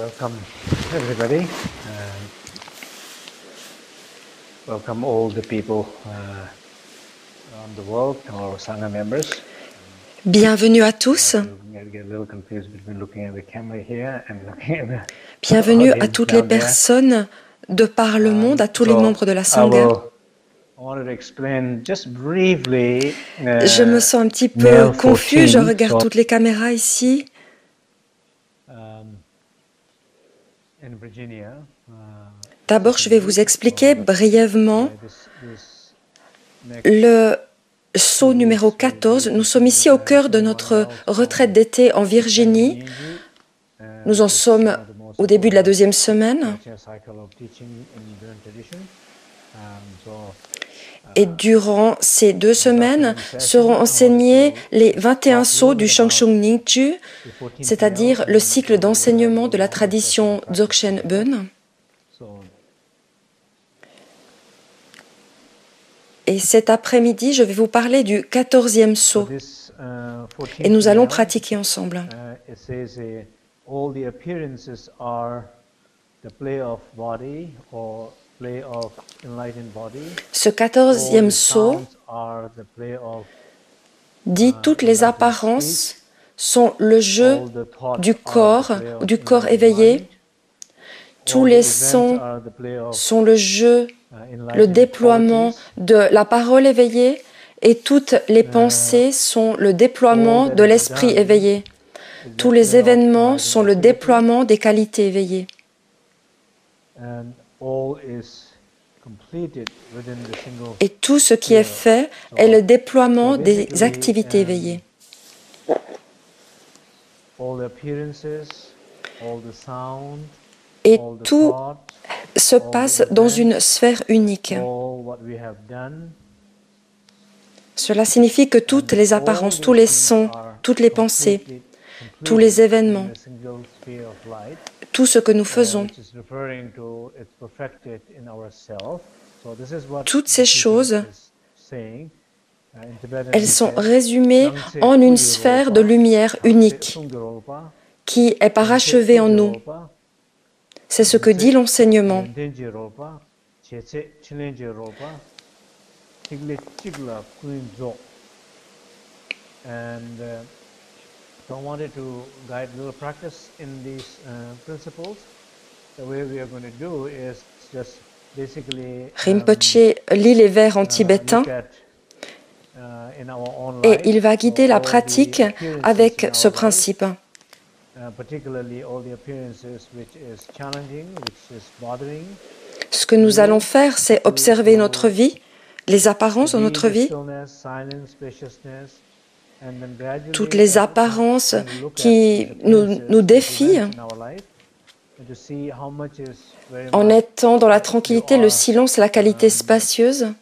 Welcome everybody. Welcome all the people around the world, our Sangha members. Bienvenue à tous. Bienvenue à toutes les personnes de par le monde, à tous les membres de la Sangha. Je me sens un petit peu confus, je regarde toutes les caméras ici. D'abord, je vais vous expliquer brièvement le saut numéro 14. Nous sommes ici au cœur de notre retraite d'été en Virginie. Nous en sommes au début de la deuxième semaine. Et durant ces 2 semaines seront enseignés les 21 sauts du Shangshung Ningju, c'est-à-dire le cycle d'enseignement de la tradition Dzogchen Bön. Et cet après-midi, je vais vous parler du 14e saut. Et nous allons pratiquer ensemble. Ce 14e saut dit toutes les apparences sont le jeu du corps éveillé. Tous les sons sont le jeu, le déploiement de la parole éveillée, et toutes les pensées sont le déploiement de l'esprit éveillé. Tous les événements sont le déploiement des qualités éveillées. Et tout ce qui est fait est le déploiement des activités éveillées. Et tout se passe dans une sphère unique. Cela signifie que toutes les apparences, tous les sons, toutes les pensées, tous les événements, tout ce que nous faisons, toutes ces choses, elles sont résumées en une sphère de lumière unique qui est parachevée en nous. C'est ce que dit l'enseignement. Rinpoche lit les vers en tibétain et il va guider la pratique avec ce principe. Ce que nous allons faire, c'est observer notre vie, les apparences de notre vie, toutes les apparences qui nous défient, en étant dans la tranquillité, le silence, la qualité spacieuse,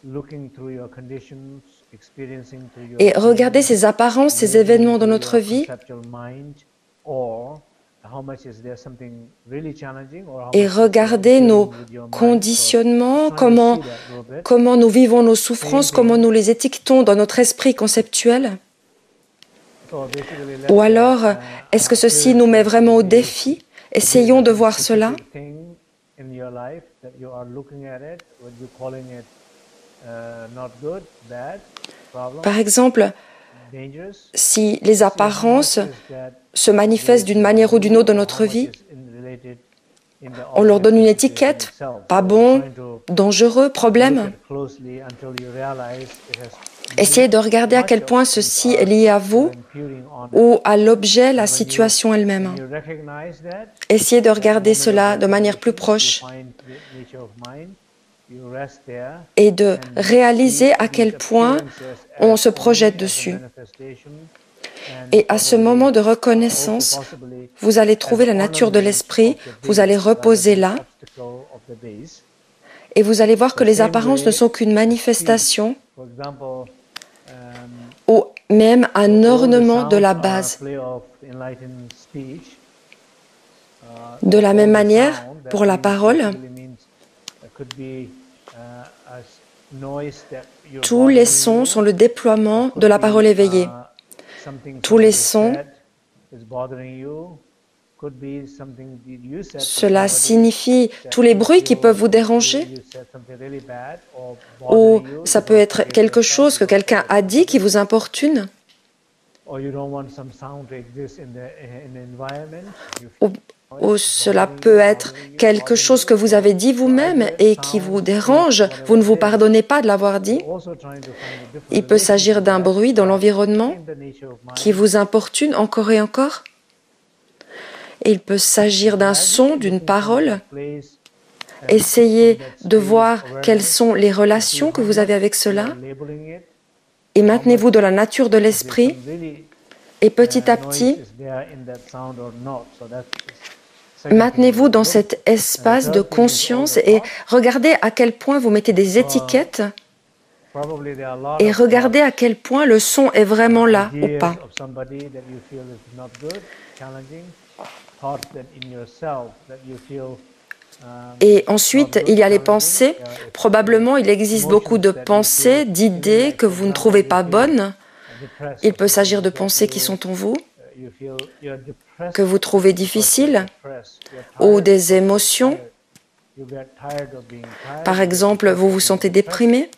et regarder ces apparences, ces événements dans notre vie, et regarder nos conditionnements, comment nous vivons nos souffrances, comment nous les étiquetons dans notre esprit conceptuel. Ou alors, est-ce que ceci nous met vraiment au défi? Essayons de voir cela. Par exemple, si les apparences se manifestent d'une manière ou d'une autre dans notre vie, on leur donne une étiquette, pas bon, dangereux, problème. Essayez de regarder à quel point ceci est lié à vous ou à l'objet, la situation elle-même. Essayez de regarder cela de manière plus proche et de réaliser à quel point on se projette dessus. Et à ce moment de reconnaissance, vous allez trouver la nature de l'esprit, vous allez reposer là, et vous allez voir que les apparences ne sont qu'une manifestation ou même un ornement de la base. De la même manière, pour la parole, tous les sons sont le déploiement de la parole éveillée. Tous les sons Cela signifie tous les bruits qui peuvent vous déranger, ou ça peut être quelque chose que quelqu'un a dit qui vous importune, ou, ou cela peut être quelque chose que vous avez dit vous-même et qui vous dérange, vous ne vous pardonnez pas de l'avoir dit. Il peut s'agir d'un bruit dans l'environnement qui vous importune encore et encore. Il peut s'agir d'un son, d'une parole. Essayez de voir quelles sont les relations que vous avez avec cela et maintenez-vous dans la nature de l'esprit et petit à petit, maintenez-vous dans cet espace de conscience et regardez à quel point vous mettez des étiquettes et regardez à quel point le son est vraiment là ou pas. Et ensuite, il y a les pensées. Probablement, il existe beaucoup de pensées, d'idées que vous ne trouvez pas bonnes. Il peut s'agir de pensées qui sont en vous, que vous trouvez difficiles, ou des émotions. Par exemple, vous vous sentez déprimé.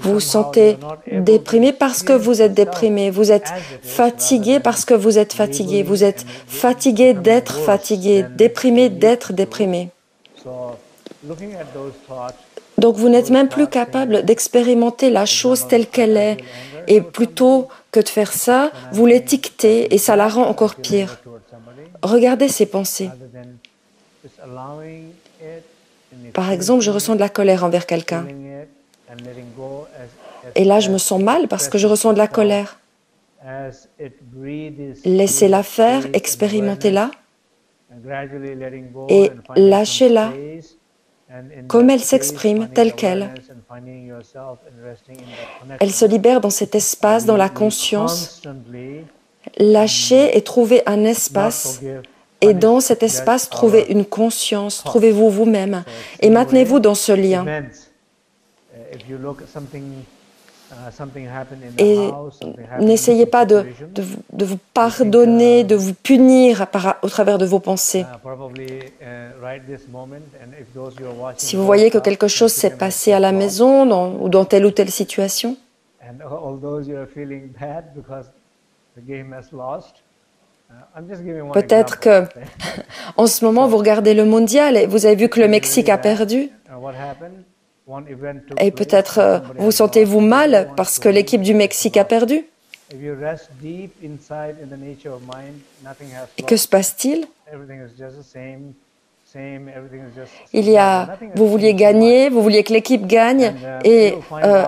Vous vous sentez déprimé parce que vous êtes déprimé. Vous êtes fatigué parce que vous êtes fatigué. Vous êtes fatigué d'être fatigué, déprimé d'être déprimé. Donc vous n'êtes même plus capable d'expérimenter la chose telle qu'elle est. Et plutôt que de faire ça, vous l'étiquetez et ça la rend encore pire. Regardez ces pensées. Par exemple, je ressens de la colère envers quelqu'un. Et là, je me sens mal parce que je ressens de la colère. Laissez-la faire, expérimentez-la et lâchez-la comme elle s'exprime, telle qu'elle. Elle se libère dans cet espace, dans la conscience. Lâchez et trouvez un espace. Et dans cet espace, trouvez une conscience, trouvez-vous vous-même et maintenez-vous dans ce lien. Et n'essayez pas de vous pardonner, de vous punir au travers de vos pensées. Si vous voyez que quelque chose s'est passé à la maison ou dans telle ou telle situation, peut-être que en ce moment vous regardez le mondial et vous avez vu que le Mexique a perdu. Et peut-être vous sentez-vous mal parce que l'équipe du Mexique a perdu. Et que se passe-t-il? Vous vouliez gagner, vous vouliez que l'équipe gagne et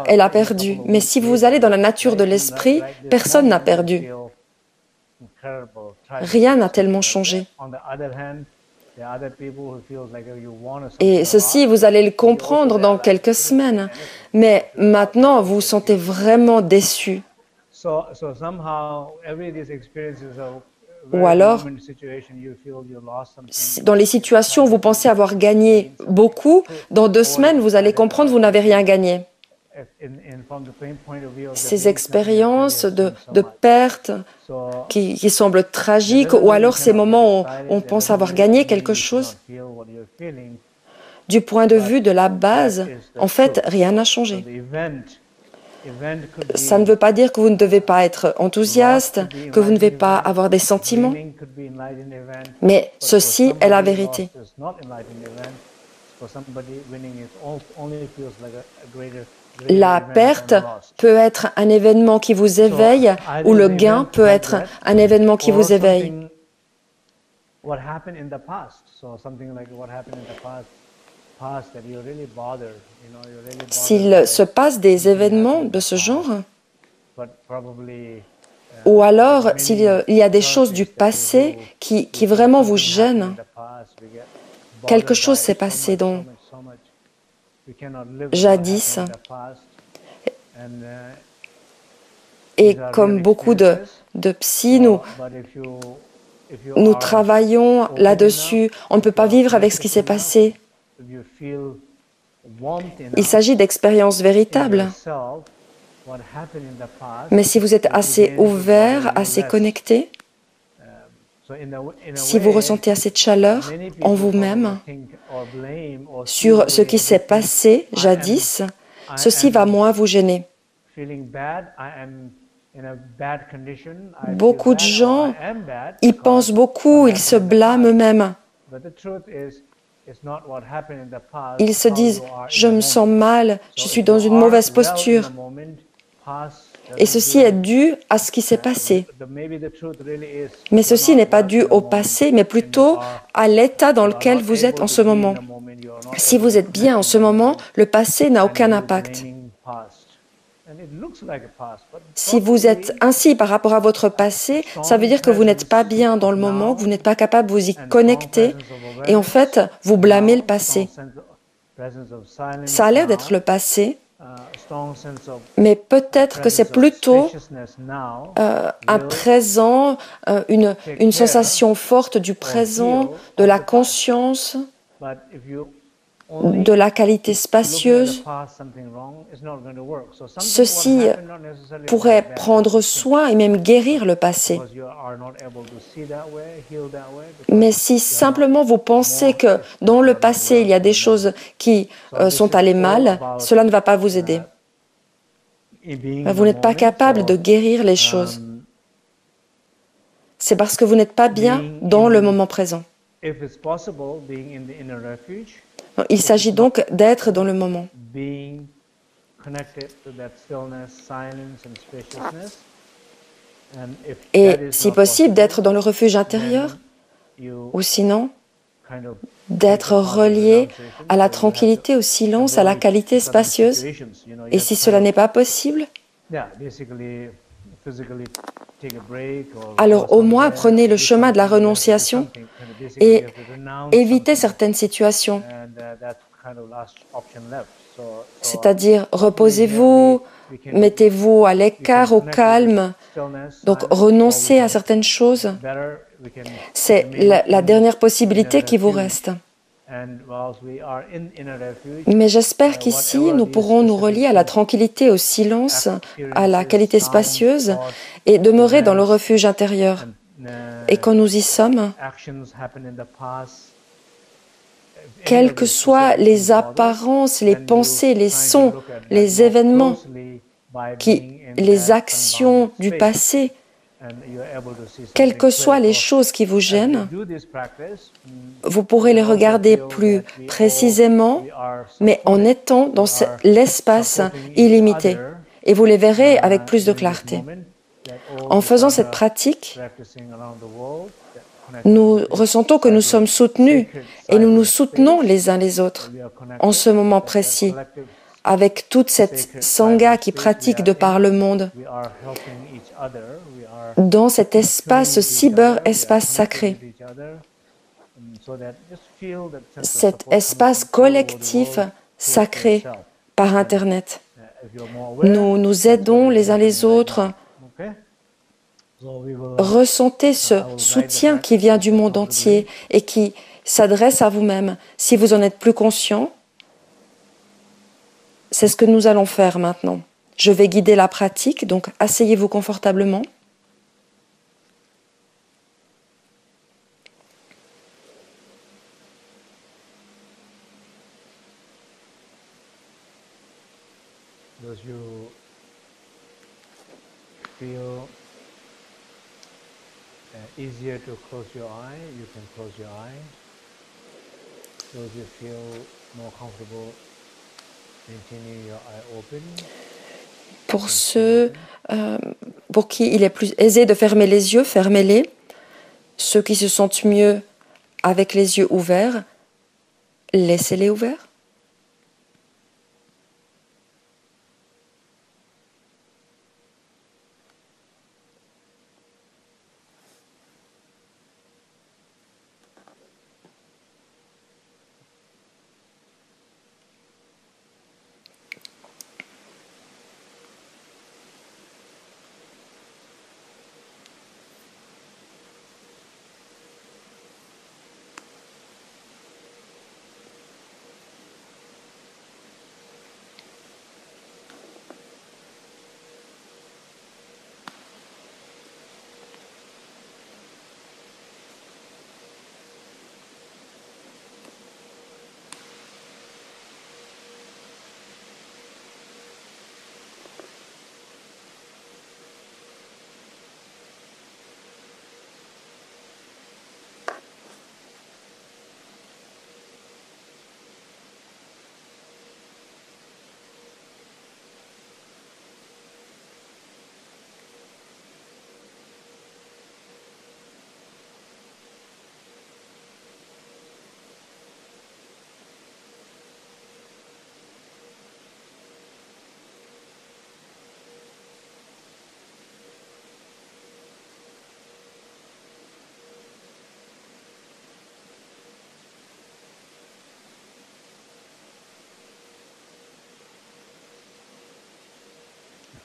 elle a perdu. Mais si vous allez dans la nature de l'esprit, personne n'a perdu. Rien n'a tellement changé. Et ceci, vous allez le comprendre dans quelques semaines. Mais maintenant, vous vous sentez vraiment déçu. Ou alors, dans les situations où vous pensez avoir gagné beaucoup, dans 2 semaines, vous allez comprendre que vous n'avez rien gagné. Ces expériences de perte qui semblent tragiques, ou alors ces moments où on pense avoir gagné quelque chose, du point de vue de la base, en fait, rien n'a changé. Ça ne veut pas dire que vous ne devez pas être enthousiaste, que vous ne devez pas avoir des sentiments, mais ceci est la vérité. La perte peut être un événement qui vous éveille ou le gain peut être un événement qui vous éveille. S'il se passe des événements de ce genre, ou alors s'il y a des choses du passé qui vraiment vous gênent, quelque chose s'est passé jadis. Et comme beaucoup de psy, nous travaillons là-dessus. On ne peut pas vivre avec ce qui s'est passé. Il s'agit d'expériences véritables. Mais si vous êtes assez ouvert, assez connecté, Si vous ressentez assez de chaleur en vous-même sur ce qui s'est passé jadis, ceci va moins vous gêner. Beaucoup de gens y pensent beaucoup, ils se blâment eux-mêmes. Ils se disent « je me sens mal, je suis dans une mauvaise posture ». Et ceci est dû à ce qui s'est passé. Mais ceci n'est pas dû au passé, mais plutôt à l'état dans lequel vous êtes en ce moment. Si vous êtes bien en ce moment, le passé n'a aucun impact. Si vous êtes ainsi par rapport à votre passé, ça veut dire que vous n'êtes pas bien dans le moment, que vous n'êtes pas capable de vous y connecter, et en fait, vous blâmez le passé. Ça a l'air d'être le passé, mais peut-être que c'est plutôt un présent, une sensation forte du présent, de la conscience, de la qualité spacieuse. Ceci pourrait prendre soin et même guérir le passé. Mais si simplement vous pensez que dans le passé, il y a des choses qui sont allées mal, cela ne va pas vous aider. Vous n'êtes pas capable de guérir les choses. C'est parce que vous n'êtes pas bien dans le moment présent. Il s'agit donc d'être dans le moment. Et si possible, d'être dans le refuge intérieur, ou sinon, d'être relié à la tranquillité, au silence, à la qualité spacieuse. Et si cela n'est pas possible, alors au moins prenez le chemin de la renonciation et évitez certaines situations. C'est-à-dire, reposez-vous, mettez-vous à l'écart, au calme, donc renoncez à certaines choses. C'est la dernière possibilité qui vous reste. Mais j'espère qu'ici, nous pourrons nous relier à la tranquillité, au silence, à la qualité spacieuse et demeurer dans le refuge intérieur. Et quand nous y sommes, quelles que soient les apparences, les pensées, les sons, les événements, les actions du passé, quelles que soient les choses qui vous gênent, vous pourrez les regarder plus précisément, mais en étant dans l'espace illimité. Et vous les verrez avec plus de clarté. En faisant cette pratique, nous ressentons que nous sommes soutenus et nous nous soutenons les uns les autres en ce moment précis, avec toute cette sangha qui pratique de par le monde, dans cet espace cyber-espace sacré, cet espace collectif sacré par Internet. Nous nous aidons les uns les autres. Ressentez ce soutien qui vient du monde entier et qui s'adresse à vous-même. Si vous en êtes plus conscient, c'est ce que nous allons faire maintenant. Je vais guider la pratique, donc asseyez-vous confortablement. Those you feel easier to close your eye, you can close your eye. Those you feel more comfortable, continue your eye open. Pour ceux pour qui il est plus aisé de fermer les yeux, fermez-les. Ceux qui se sentent mieux avec les yeux ouverts, laissez-les ouverts.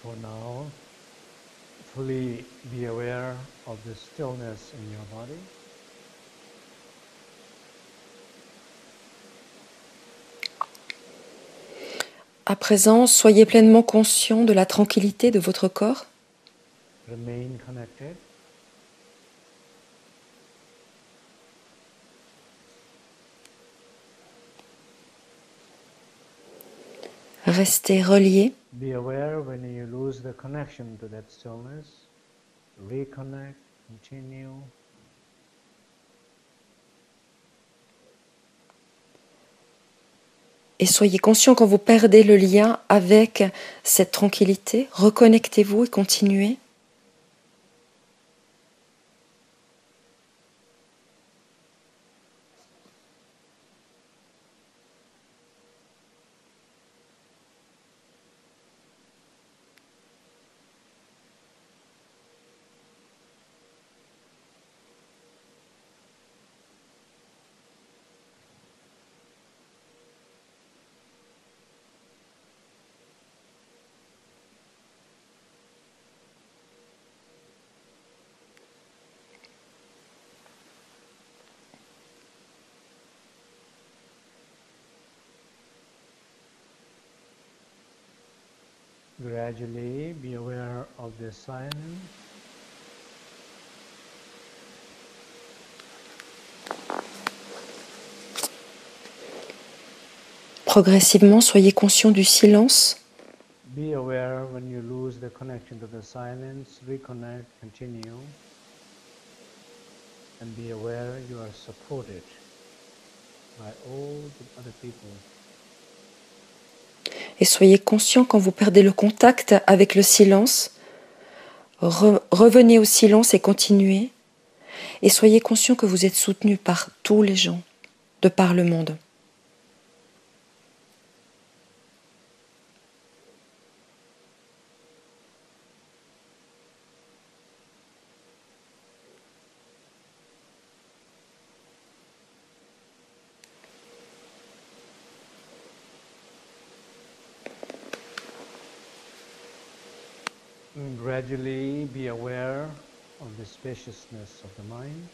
For now, fully be aware of the stillness in your body. À présent, soyez pleinement conscient de la tranquillité de votre corps. Remain connected. Restez relié. Be aware when you lose the connection to that stillness. Reconnect, continue. Et soyez conscient quand vous perdez le lien avec cette tranquillité. Reconnectez-vous et continuez. Gradually be aware of the silence. Progressivement, soyez conscient du silence. Be aware when you lose the connection to the silence. Reconnect, continue. And be aware you are supported by all the other people. Et soyez conscient quand vous perdez le contact avec le silence. Revenez au silence et continuez. Et soyez conscient que vous êtes soutenu par tous les gens de par le monde. And gradually be aware of the spaciousness of the mind.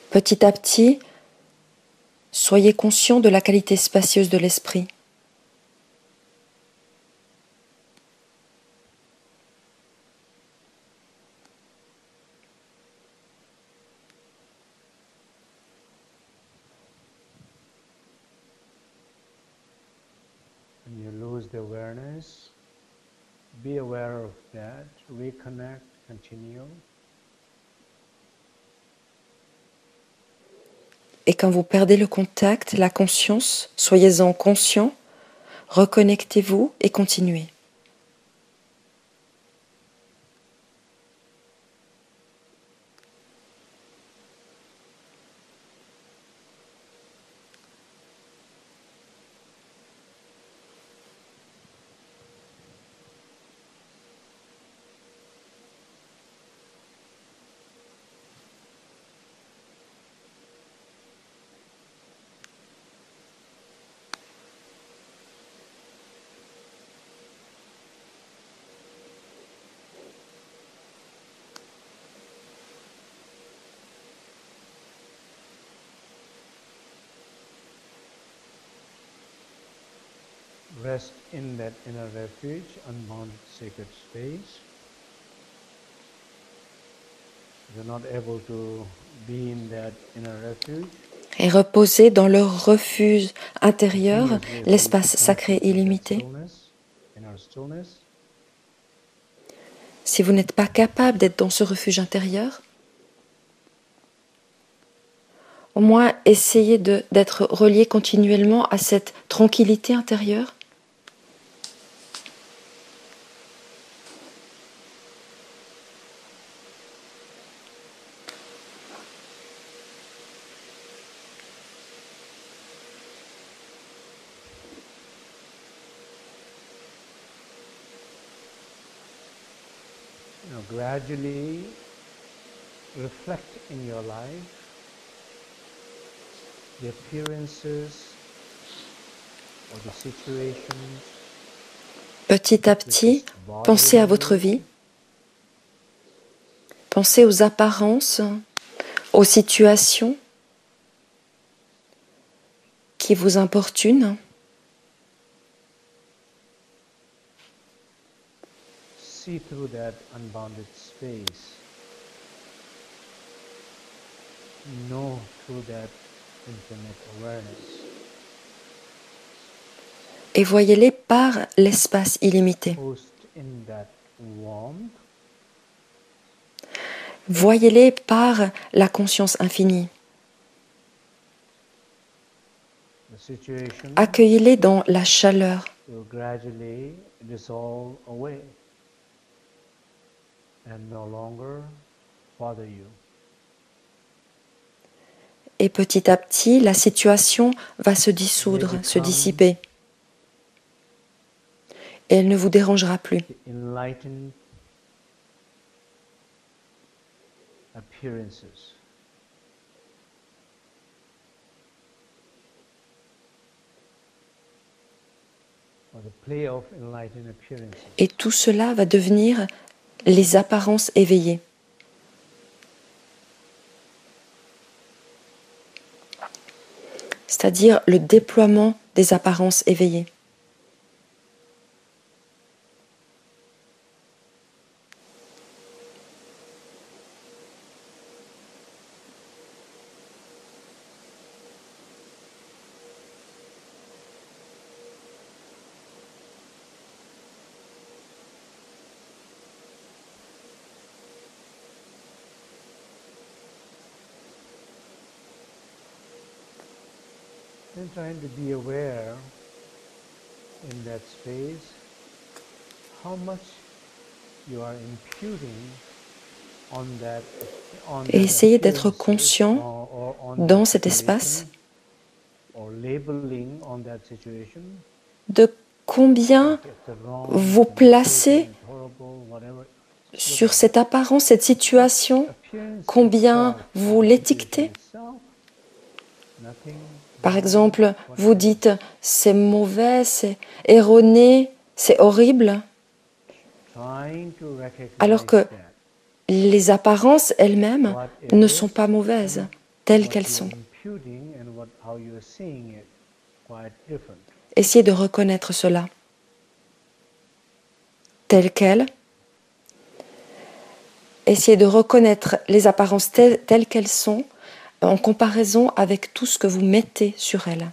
Petit à petit, soyez conscient de la qualité spacieuse de l'esprit. When you lose the awareness, be aware of that, reconnect, continue. Et quand vous perdez le contact, la conscience, soyez-en conscient, reconnectez-vous et continuez. Rest in that inner refuge, unbounded sacred space. If you're not able to be in that inner refuge, Et reposez dans le refuge intérieur, l'espace sacré illimité. Si vous n'êtes pas capable d'être dans ce refuge intérieur, au moins essayez d'être relié continuellement à cette tranquillité intérieure. Gradually reflect in your life the appearances Petit à petit, pensez à votre vie, pensez aux apparences, aux situations qui vous importunent. See through that unbounded space. Know through that infinite awareness. Et voyez-les par l'espace illimité. Voyez-les par la conscience infinie. Accueillez-les dans la chaleur. Et petit à petit, la situation va se dissoudre, se dissiper. Et elle ne vous dérangera plus. Et tout cela va devenir les apparences éveillées. C'est-à-dire le déploiement des apparences éveillées. And trying to be aware in that space how much you are imputing on that et essayez d'être conscient dans cet espace de combien vous placez sur cette apparence, cette situation, combien vous l'étiquetez. Par exemple, vous dites « c'est mauvais, c'est erroné, c'est horrible », alors que les apparences elles-mêmes ne sont pas mauvaises, telles qu'elles sont. Essayez de reconnaître cela, telles quelles. Essayez de reconnaître les apparences telles qu'elles sont, en comparaison avec tout ce que vous mettez sur elles.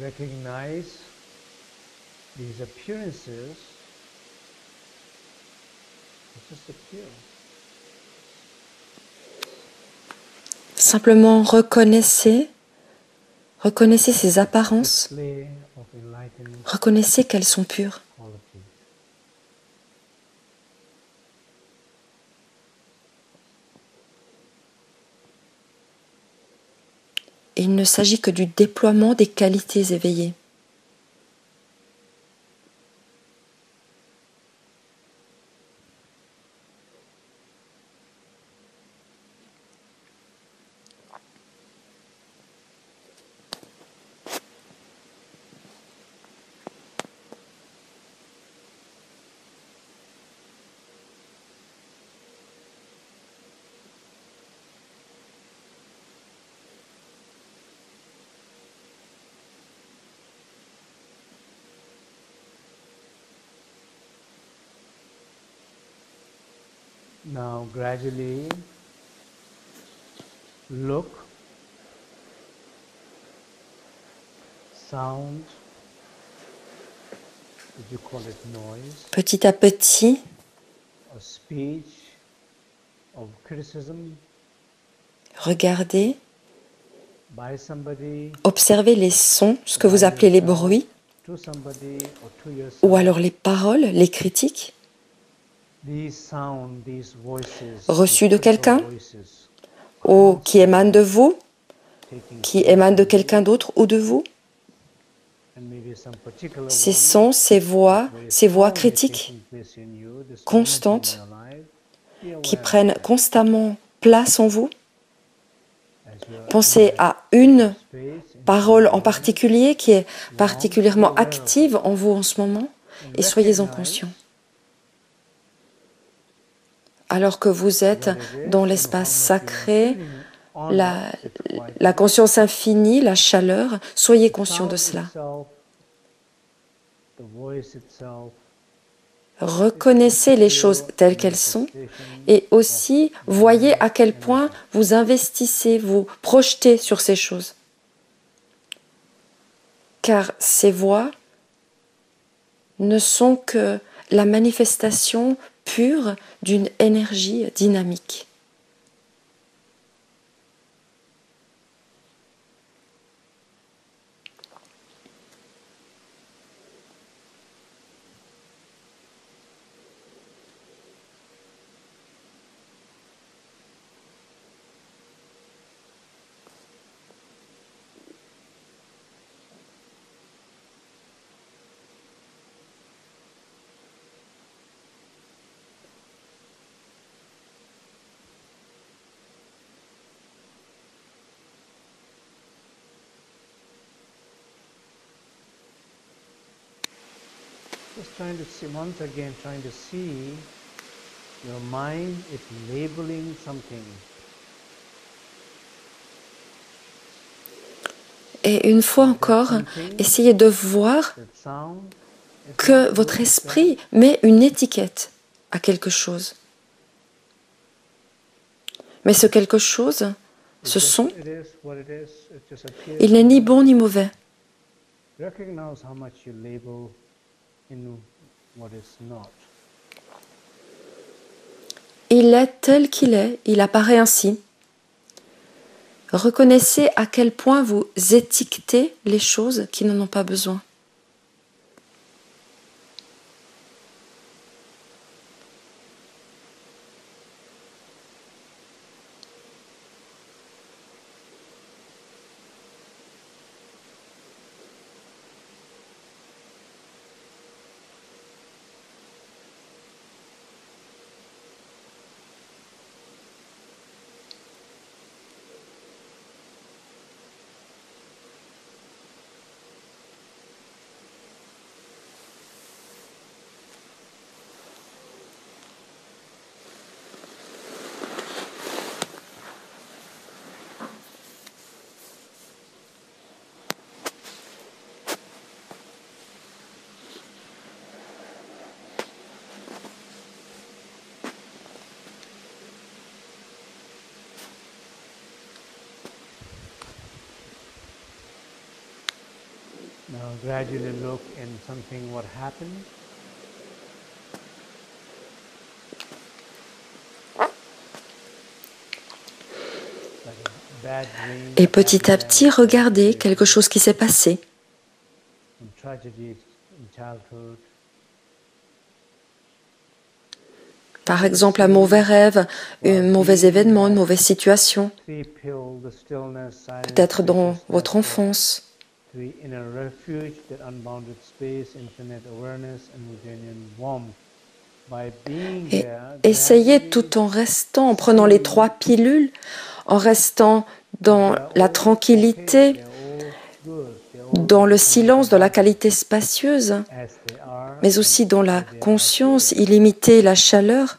Recognize these appearances. It's just appear. Simplement reconnaissez ces apparences, reconnaissez qu'elles sont pures. Et il ne s'agit que du déploiement des qualités éveillées. Now gradually look, sound, would you call it noise, Petit à petit, or speech, of criticism regardez, by somebody, observez les sons, ce que vous by appelez les yourself, bruits, to somebody or to yourself. ou alors les paroles, les critiques, These sound, these voices, reçues these de critical quelqu'un, voices, ou qui émanent de vous, taking qui place émanent de in you, quelqu'un d'autre ou de vous. and maybe some particular Ces one sons, ces voix very strongly critiques, taking place in you, this moment in constantes, your life, be qui aware of prennent that. constamment place en vous. As you are Pensez in à that une space, in parole your en awareness, particulier qui est long, be particulièrement aware of it, active en vous en ce moment and et soyez-en recognize conscients. Alors que vous êtes what it is dans and l'espace how much sacré, you are feeling or la, not, sit quietly. la conscience infinie, la chaleur, soyez The conscients de sound cela. itself, the voice itself, Reconnaissez les choses telles qu'elles sont et aussi voyez à quel point vous investissez, vous projetez sur ces choses. Car ces voix ne sont que la manifestation pure d'une énergie dynamique. Just trying to see, once again, trying to see your mind is labeling something. Et une fois encore, essayez de voir That sound is que not votre you esprit itself. met une étiquette à quelque chose. Mais ce quelque chose, ce son, It is what it is. It just appears. il n'est ni bon ni mauvais. Recognize how much you label in what is not. Il est tel qu'il est, il apparaît ainsi. Reconnaissez à quel point vous étiquetez les choses qui n'en ont pas besoin. Now gradually look in something what happened. Like a bad dream, Et petit à bad petit, event, regardez bad quelque chose qui s'est passé. some tragedy in childhood. Par exemple, un mauvais rêve, un mauvais événement, une mauvaise situation, Three pill, the stillness, silence, peut-être dans spaciousness, votre enfance. three inner refuge, that unbounded space, infinite awareness, and genuine warmth. By being Et there, essayez gradually tout en restant, en prenant les 3 pilules, en restant dans they are la all tranquillité, okay, they are all good, they are all dans le in silence, dans la abundance qualité spacieuse, as they are, mais aussi dans la as they are conscience feeling. illimitée, la chaleur.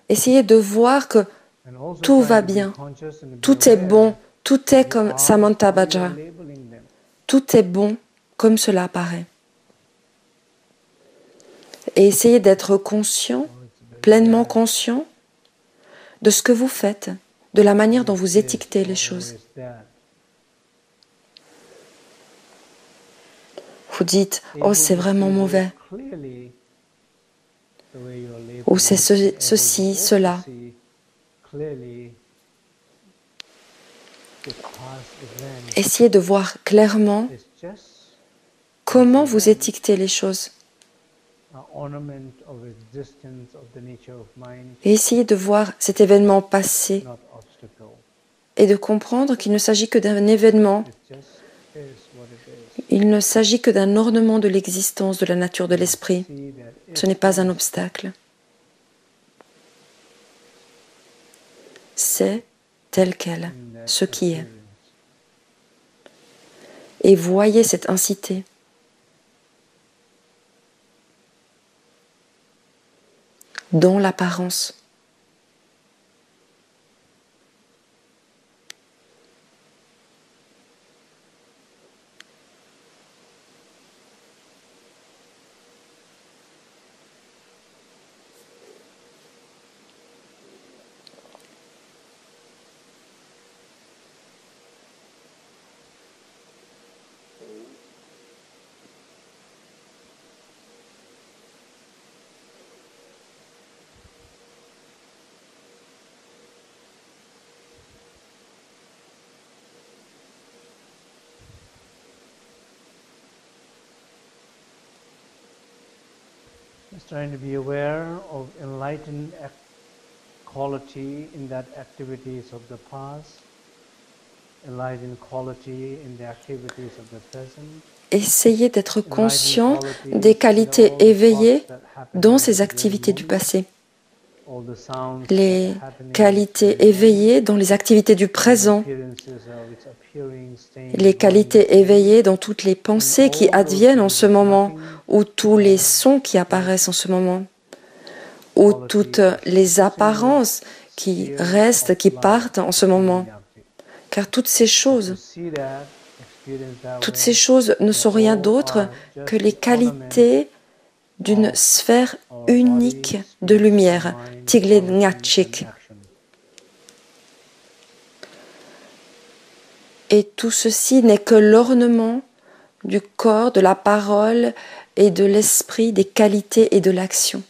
Essayez de voir que And also tout try va to be bien, conscious and be tout est bon, aware tout est who comme are, Samantha how you are Bajra, labeling them. tout est bon comme cela apparaît. Et essayez d'être conscient, Oh, it's very pleinement bad. conscient de ce que vous faites, de la manière dont vous étiquetez les choses. Vous dites « Oh, c'est vraiment mauvais » ou « C'est ceci, cela ». Essayez de voir clairement comment vous étiquetez les choses. Et essayez de voir cet événement passé et de comprendre qu'il ne s'agit que d'un événement. Il ne s'agit que d'un ornement de l'existence, de la nature de l'esprit. Ce n'est pas un obstacle. C'est tel quel, ce qui est. Et voyez cette incité. Dans l'apparence. Just trying to be aware of enlightened quality in that activities of the past, enlightened quality in the activities of the present. Essayez d'être conscient des qualités éveillées dans ces activités du passé. Les qualités éveillées dans les activités du présent. Les qualités éveillées dans toutes les pensées qui adviennent en ce moment, ou tous les sons qui apparaissent en ce moment, ou toutes les apparences qui restent, qui partent en ce moment. Car toutes ces choses ne sont rien d'autre que les qualités d'une sphère unique de lumière, Tiglenachik. Et tout ceci n'est que l'ornement du corps, de la parole et de l'esprit, des qualités et de l'action.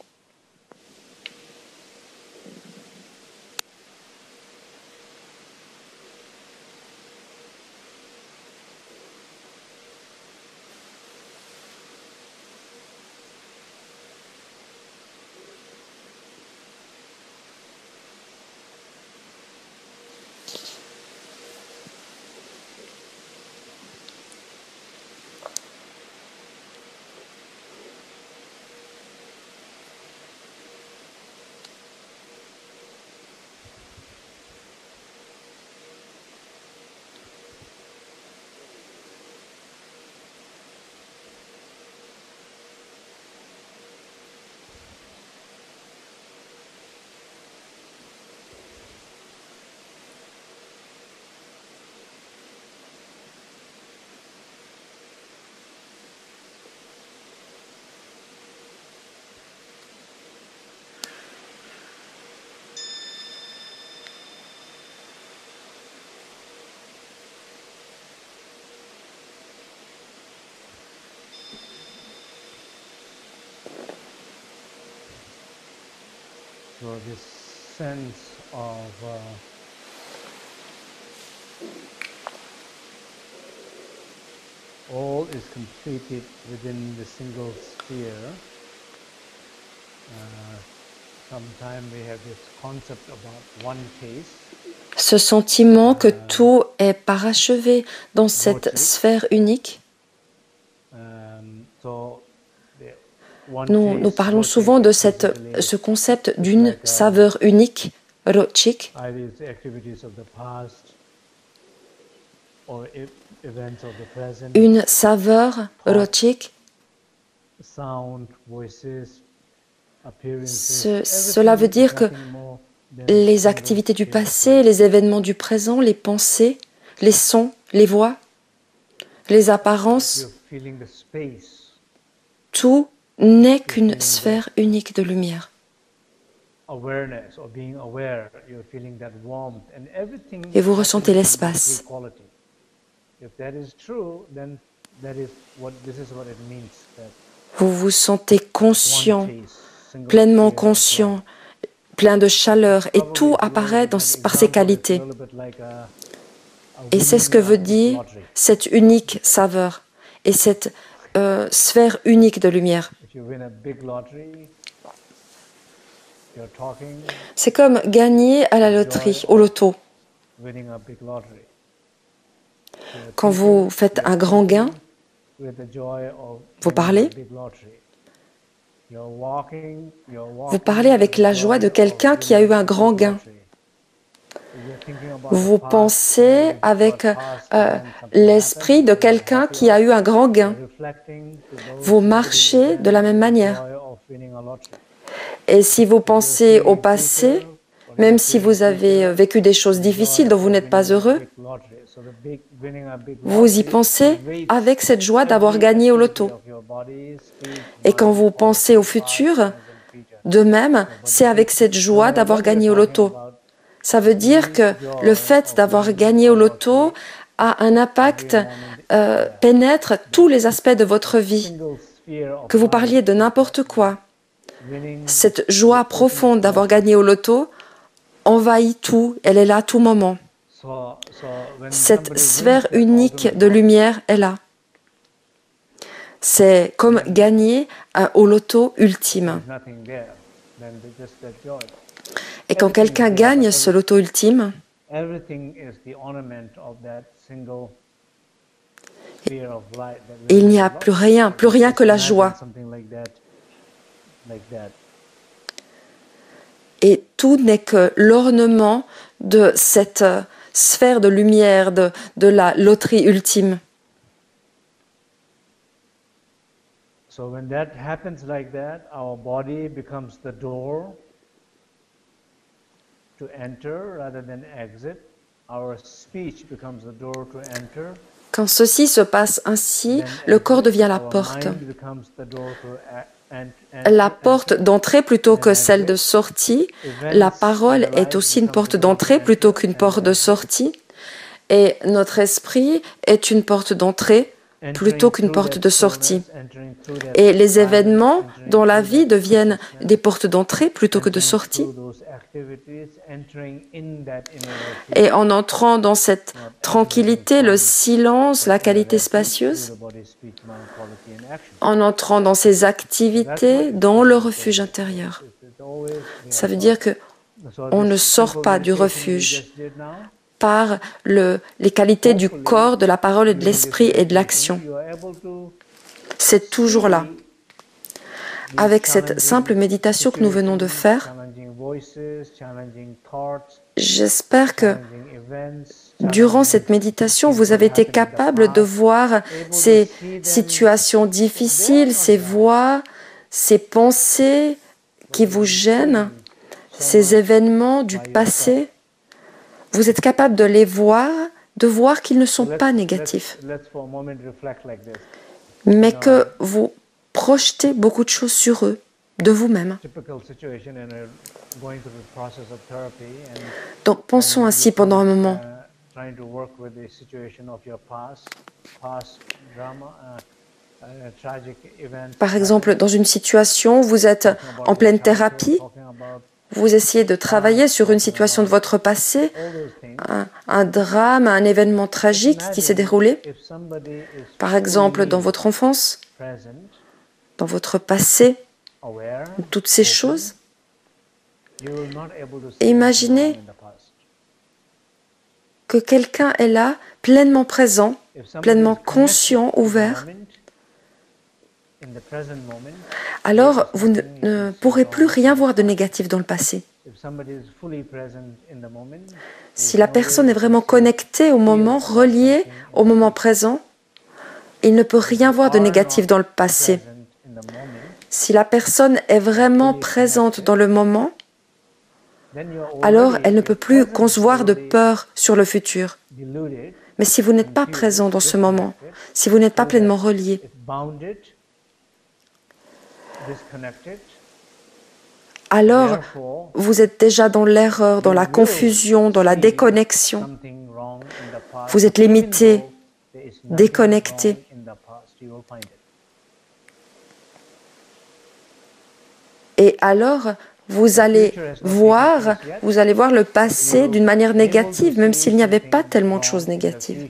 So this sense of all is completed within the single sphere. Sometimes we have this concept about one case. Ce sentiment que tout est parachevé dans cette sphère unique. Nous parlons souvent de ce concept d'une saveur unique, Rochik. Une saveur Rochik. Cela veut dire que les activités du passé, les événements du présent, les pensées, les sons, les voix, les apparences, tout n'est qu'une sphère unique de lumière. et vous ressentez l'espace. Vous vous sentez conscient, pleinement conscient, plein de chaleur, et tout apparaît par ses qualités. Et c'est ce que veut dire cette unique saveur et cette sphère unique de lumière. C'est comme gagner à la loterie, au loto. Quand vous faites un grand gain, vous parlez. Vous parlez avec la joie de quelqu'un qui a eu un grand gain. Vous pensez avec l'esprit de quelqu'un qui a eu un grand gain. Vous marchez de la même manière. Et si vous pensez au passé, même si vous avez vécu des choses difficiles dont vous n'êtes pas heureux, vous y pensez avec cette joie d'avoir gagné au loto. Et quand vous pensez au futur, de même, c'est avec cette joie d'avoir gagné au loto. Ça veut dire que le fait d'avoir gagné au loto a un impact, pénètre tous les aspects de votre vie. Que vous parliez de n'importe quoi, cette joie profonde d'avoir gagné au loto envahit tout, elle est là à tout moment. Cette sphère unique de lumière est là. C'est comme gagner au loto ultime. Et quand quelqu'un gagne ce loto ultime, il n'y a plus rien que la joie. Et tout n'est que l'ornement de cette sphère de lumière, de la loterie ultime. So when that happens like that, our body becomes the door to enter rather than exit. Our speech becomes the door to enter. Quand ceci se passe ainsi, le corps devient la porte d'entrée plutôt que celle de sortie. La parole est aussi une porte d'entrée plutôt qu'une porte de sortie. Et notre esprit est une porte d'entrée plutôt qu'une porte de sortie. Et les événements dans la vie deviennent des portes d'entrée plutôt que de sortie. Et en entrant dans cette tranquillité, le silence, la qualité spacieuse, en entrant dans ces activités, dans le refuge intérieur. Ça veut dire qu'on ne sort pas du refuge par les qualités du corps, de la parole, et de l'esprit et de l'action. C'est toujours là. Avec cette simple méditation que nous venons de faire, j'espère que durant cette méditation, vous avez été capable de voir ces situations difficiles, ces voix, ces pensées qui vous gênent, ces événements du passé. Vous êtes capable de les voir, de voir qu'ils ne sont pas négatifs, mais que vous projetez beaucoup de choses sur eux, de vous-même. Donc pensons ainsi pendant un moment. Par exemple, dans une situation où vous êtes en pleine thérapie, vous essayez de travailler sur une situation de votre passé, un drame, un événement tragique qui s'est déroulé, par exemple dans votre enfance, dans votre passé, toutes ces choses. Et imaginez que quelqu'un est là, pleinement présent, pleinement conscient, ouvert. Alors, vous ne pourrez plus rien voir de négatif dans le passé. Si la personne est vraiment connectée au moment, reliée au moment présent, il ne peut rien voir de négatif dans le passé. Si la personne est vraiment présente dans le moment, alors elle ne peut plus concevoir de peur sur le futur. Mais si vous n'êtes pas présent dans ce moment, si vous n'êtes pas pleinement relié, alors vous êtes déjà dans l'erreur, dans la confusion, dans la déconnexion. Vous êtes limité, déconnecté. Et alors, vous allez voir le passé d'une manière négative, même s'il n'y avait pas tellement de choses négatives.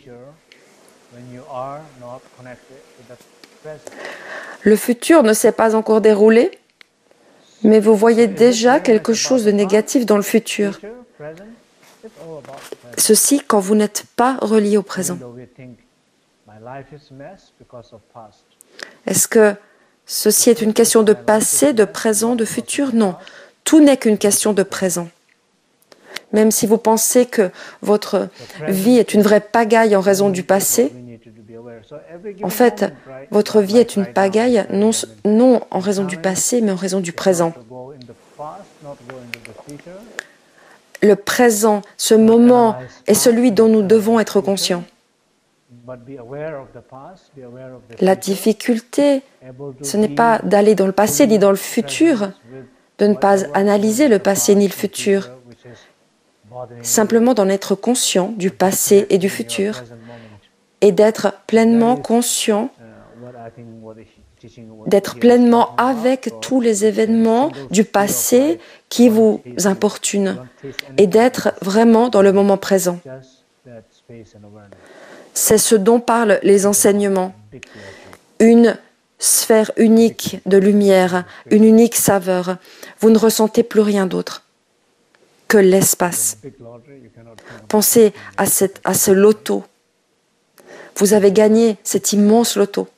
Le futur ne s'est pas encore déroulé, mais vous voyez déjà quelque chose de négatif dans le futur. Ceci quand vous n'êtes pas relié au présent. Est-ce que ceci est une question de passé, de présent, de futur? Non. Tout n'est qu'une question de présent. Même si vous pensez que votre vie est une vraie pagaille en raison du passé, en fait, votre vie est une pagaille non en raison du passé, mais en raison du présent. Le présent, ce moment, est celui dont nous devons être conscients. La difficulté, ce n'est pas d'aller dans le passé ni dans le futur, de ne pas analyser le passé ni le futur, simplement d'en être conscient du passé et du futur et d'être pleinement conscient, d'être pleinement avec tous les événements du passé qui vous importunent et d'être vraiment dans le moment présent. C'est ce dont parlent les enseignements. Une sphère unique de lumière, une unique saveur. Vous ne ressentez plus rien d'autre que l'espace. Pensez à ce loto. Vous avez gagné cet immense loto.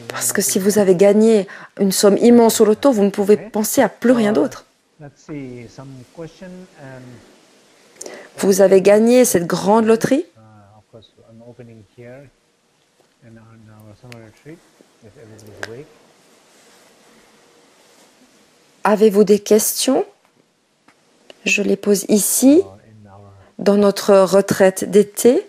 Parce que si vous avez gagné une somme immense au loto, vous ne pouvez penser à plus rien d'autre. Vous avez gagné cette grande loterie. Avez-vous des questions? Je les pose ici, dans notre retraite d'été.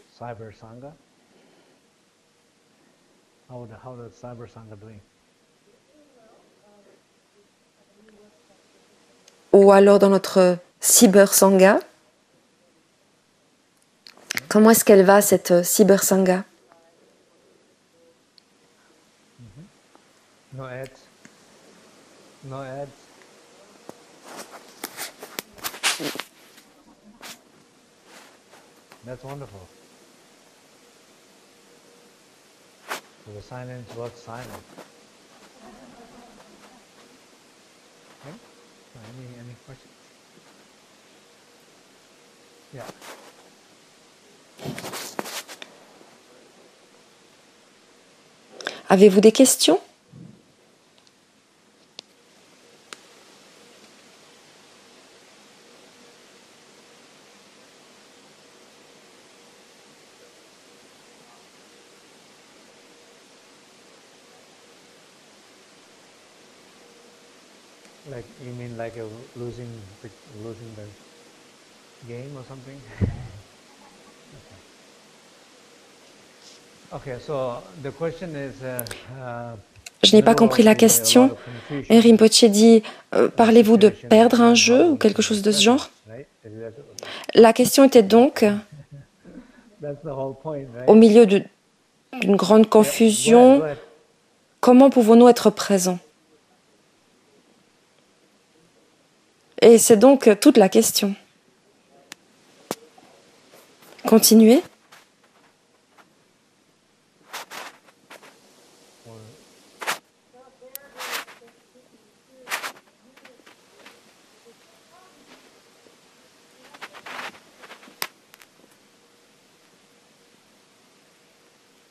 Ou alors dans notre Cyber Sangha. Comment est-ce qu'elle va, cette Cyber Sangha? No ads. No ads. That's wonderful. So the silence was silent. Okay? Any questions? Yeah. Avez-vous des questions? Like you mean like losing the game or something? Okay, so the question is. Je n'ai pas compris la question. Rinpoche dit, parlez-vous de perdre un jeu ou quelque chose de ce genre? La question était donc, au milieu d'une grande confusion, comment pouvons-nous être présents? Et c'est donc toute la question. Continuez.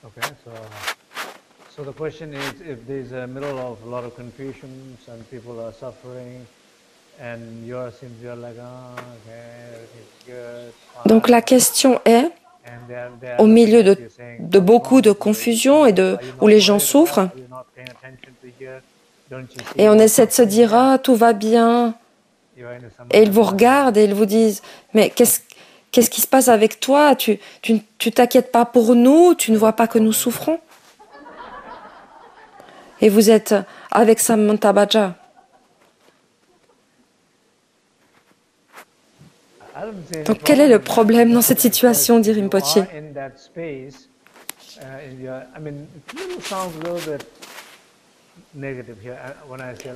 Okay, so the question is, if there's a middle of a lot of confusion and people are suffering, and you're like, oh, okay, everything's good. Donc la question est, au milieu de beaucoup de confusion et où les gens souffrent, et on essaie de se dire, ah, tout va bien, et ils vous regardent et ils vous disent, mais qu'est-ce qui se passe avec toi? Tu t'inquiètes pas pour nous? Tu ne vois pas que nous souffrons? et vous êtes avec Samantha Baja. Donc quel est le problème dans cette situation, dit Rinpoche?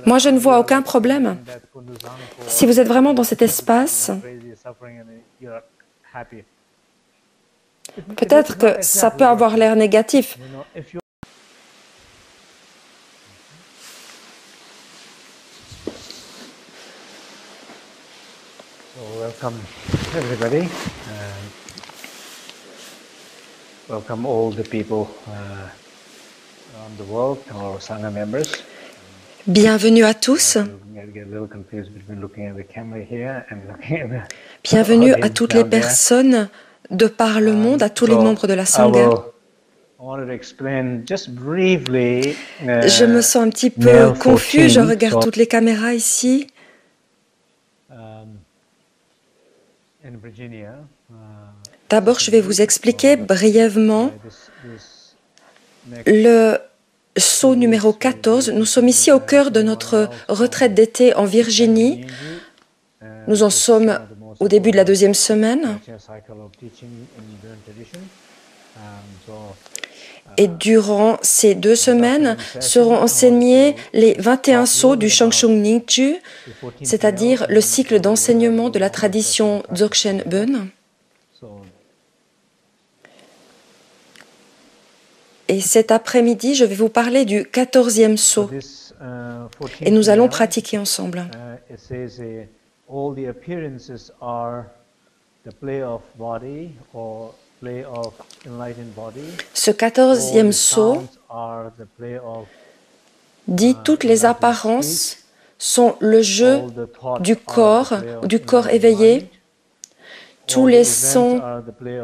Moi, je ne vois aucun problème. Si vous êtes vraiment dans cet espace, peut-être que ça peut avoir l'air négatif. Welcome everybody. Welcome all the people around the world, our Sangha members. Bienvenue à tous. Bienvenue à toutes les personnes de par le monde, à tous les membres de la Sangha. Je me sens un petit peu confus, je regarde toutes les caméras ici. D'abord, je vais vous expliquer brièvement le saut numéro 14. Nous sommes ici au cœur de notre retraite d'été en Virginie. Nous en sommes au début de la deuxième semaine. Et durant ces 2 semaines seront enseignés les 21 sauts du Shangshung Ningju, c'est-à-dire le cycle d'enseignement de la tradition Dzogchen Bön. Et cet après-midi, je vais vous parler du 14e saut. Et nous allons pratiquer ensemble. Ce 14e saut dit toutes les apparences sont le jeu du corps éveillé. Tous les sons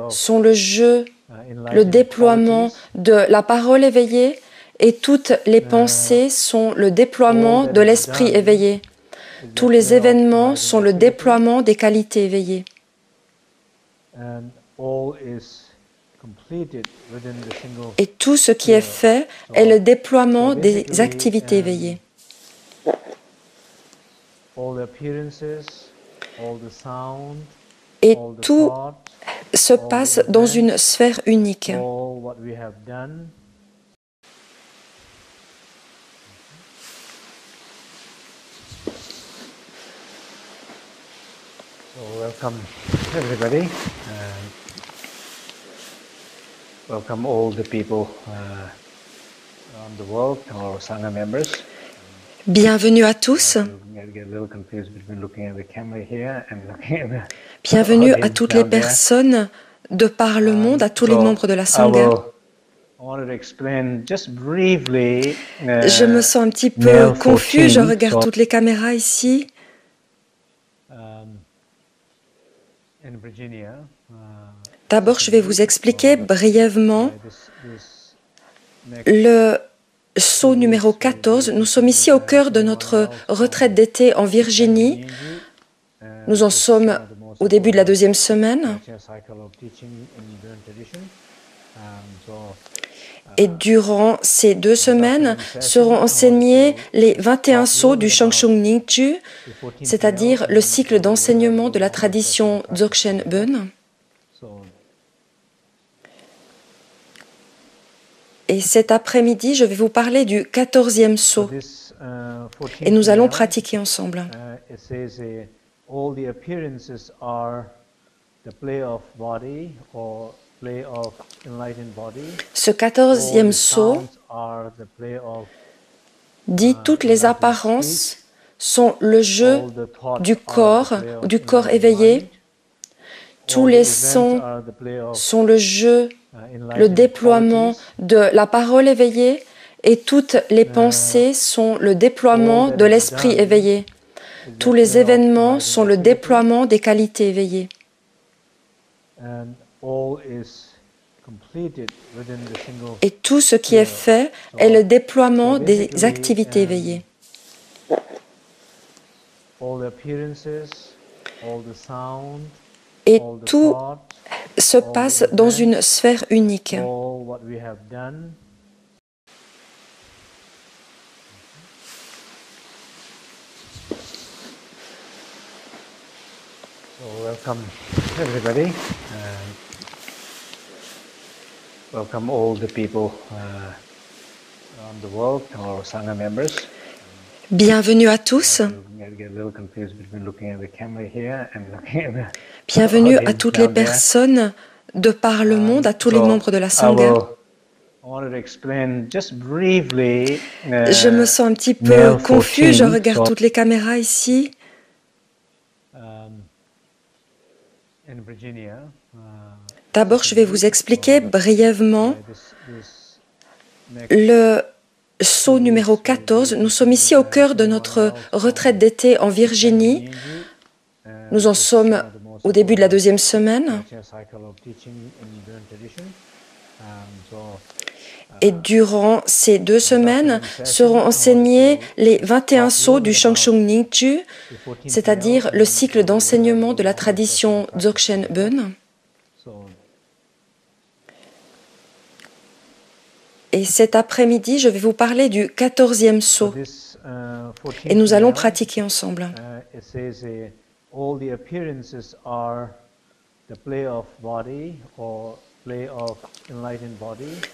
sont le jeu, le déploiement de la parole éveillée, et toutes les pensées sont le déploiement de l'esprit éveillé. Tous les événements sont le déploiement des qualités éveillées. Et tout ce qui est fait est le déploiement des activités éveillées. Et tout se passe dans une sphère unique. Welcome everybody. Welcome all the people around the world, our Sangha members. Bienvenue à tous. Bienvenue à toutes les personnes de par le monde, à tous les membres de la Sangha. Je me sens un petit peu confus, je regarde toutes les caméras ici. D'abord, je vais vous expliquer brièvement le saut numéro 14. Nous sommes ici au cœur de notre retraite d'été en Virginie. Nous en sommes au début de la deuxième semaine. Et durant ces 2 semaines seront enseignés les 21 sauts du Shangshung Ningju, c'est-à-dire le cycle d'enseignement de la tradition Dzogchen Bön. Et cet après-midi, je vais vous parler du 14e saut. Et nous allons pratiquer ensemble. Ce 14e saut dit toutes les apparences sont le jeu du corps éveillé. Tous les sons sont le jeu, le déploiement de la parole éveillée, et toutes les pensées sont le déploiement de l'esprit éveillé. Tous les événements sont le déploiement des qualités éveillées. Et tout ce qui est fait est le déploiement des activités éveillées. Et tout se passe dans une sphère unique. Welcome everybody. Welcome all the people around the world, our Sangha members. Bienvenue à tous. Bienvenue à toutes les personnes de par le monde, à tous les membres de la Sangha. Je me sens un petit peu confus, je regarde toutes les caméras ici. D'abord, je vais vous expliquer brièvement le saut numéro 14. Nous sommes ici au cœur de notre retraite d'été en Virginie. Nous en sommes au début de la deuxième semaine. Et durant ces 2 semaines seront enseignés les 21 sauts du Shangshung Ningju, c'est-à-dire le cycle d'enseignement de la tradition Dzogchen Bön. Et cet après-midi, je vais vous parler du 14e saut. Et nous allons pratiquer ensemble.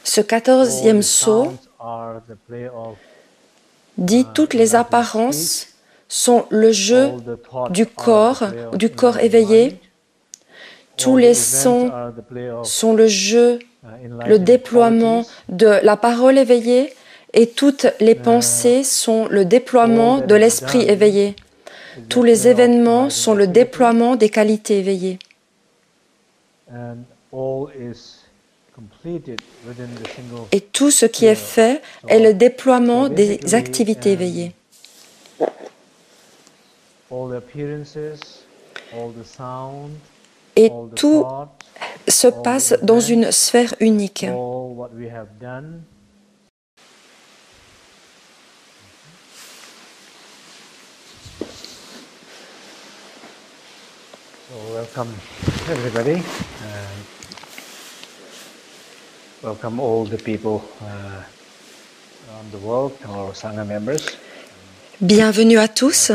Ce 14e saut dit toutes les apparences sont le jeu du corps éveillé. Tous les sons sont le jeu, le déploiement de la parole éveillée et toutes les pensées sont le déploiement de l'esprit éveillé. Tous les événements sont le déploiement des qualités éveillées. Et tout ce qui est fait est le déploiement des activités éveillées. Et tout se passe dans une sphère unique. Welcome everybody. Welcome all the people around the world, our Sangha members. Bienvenue à tous.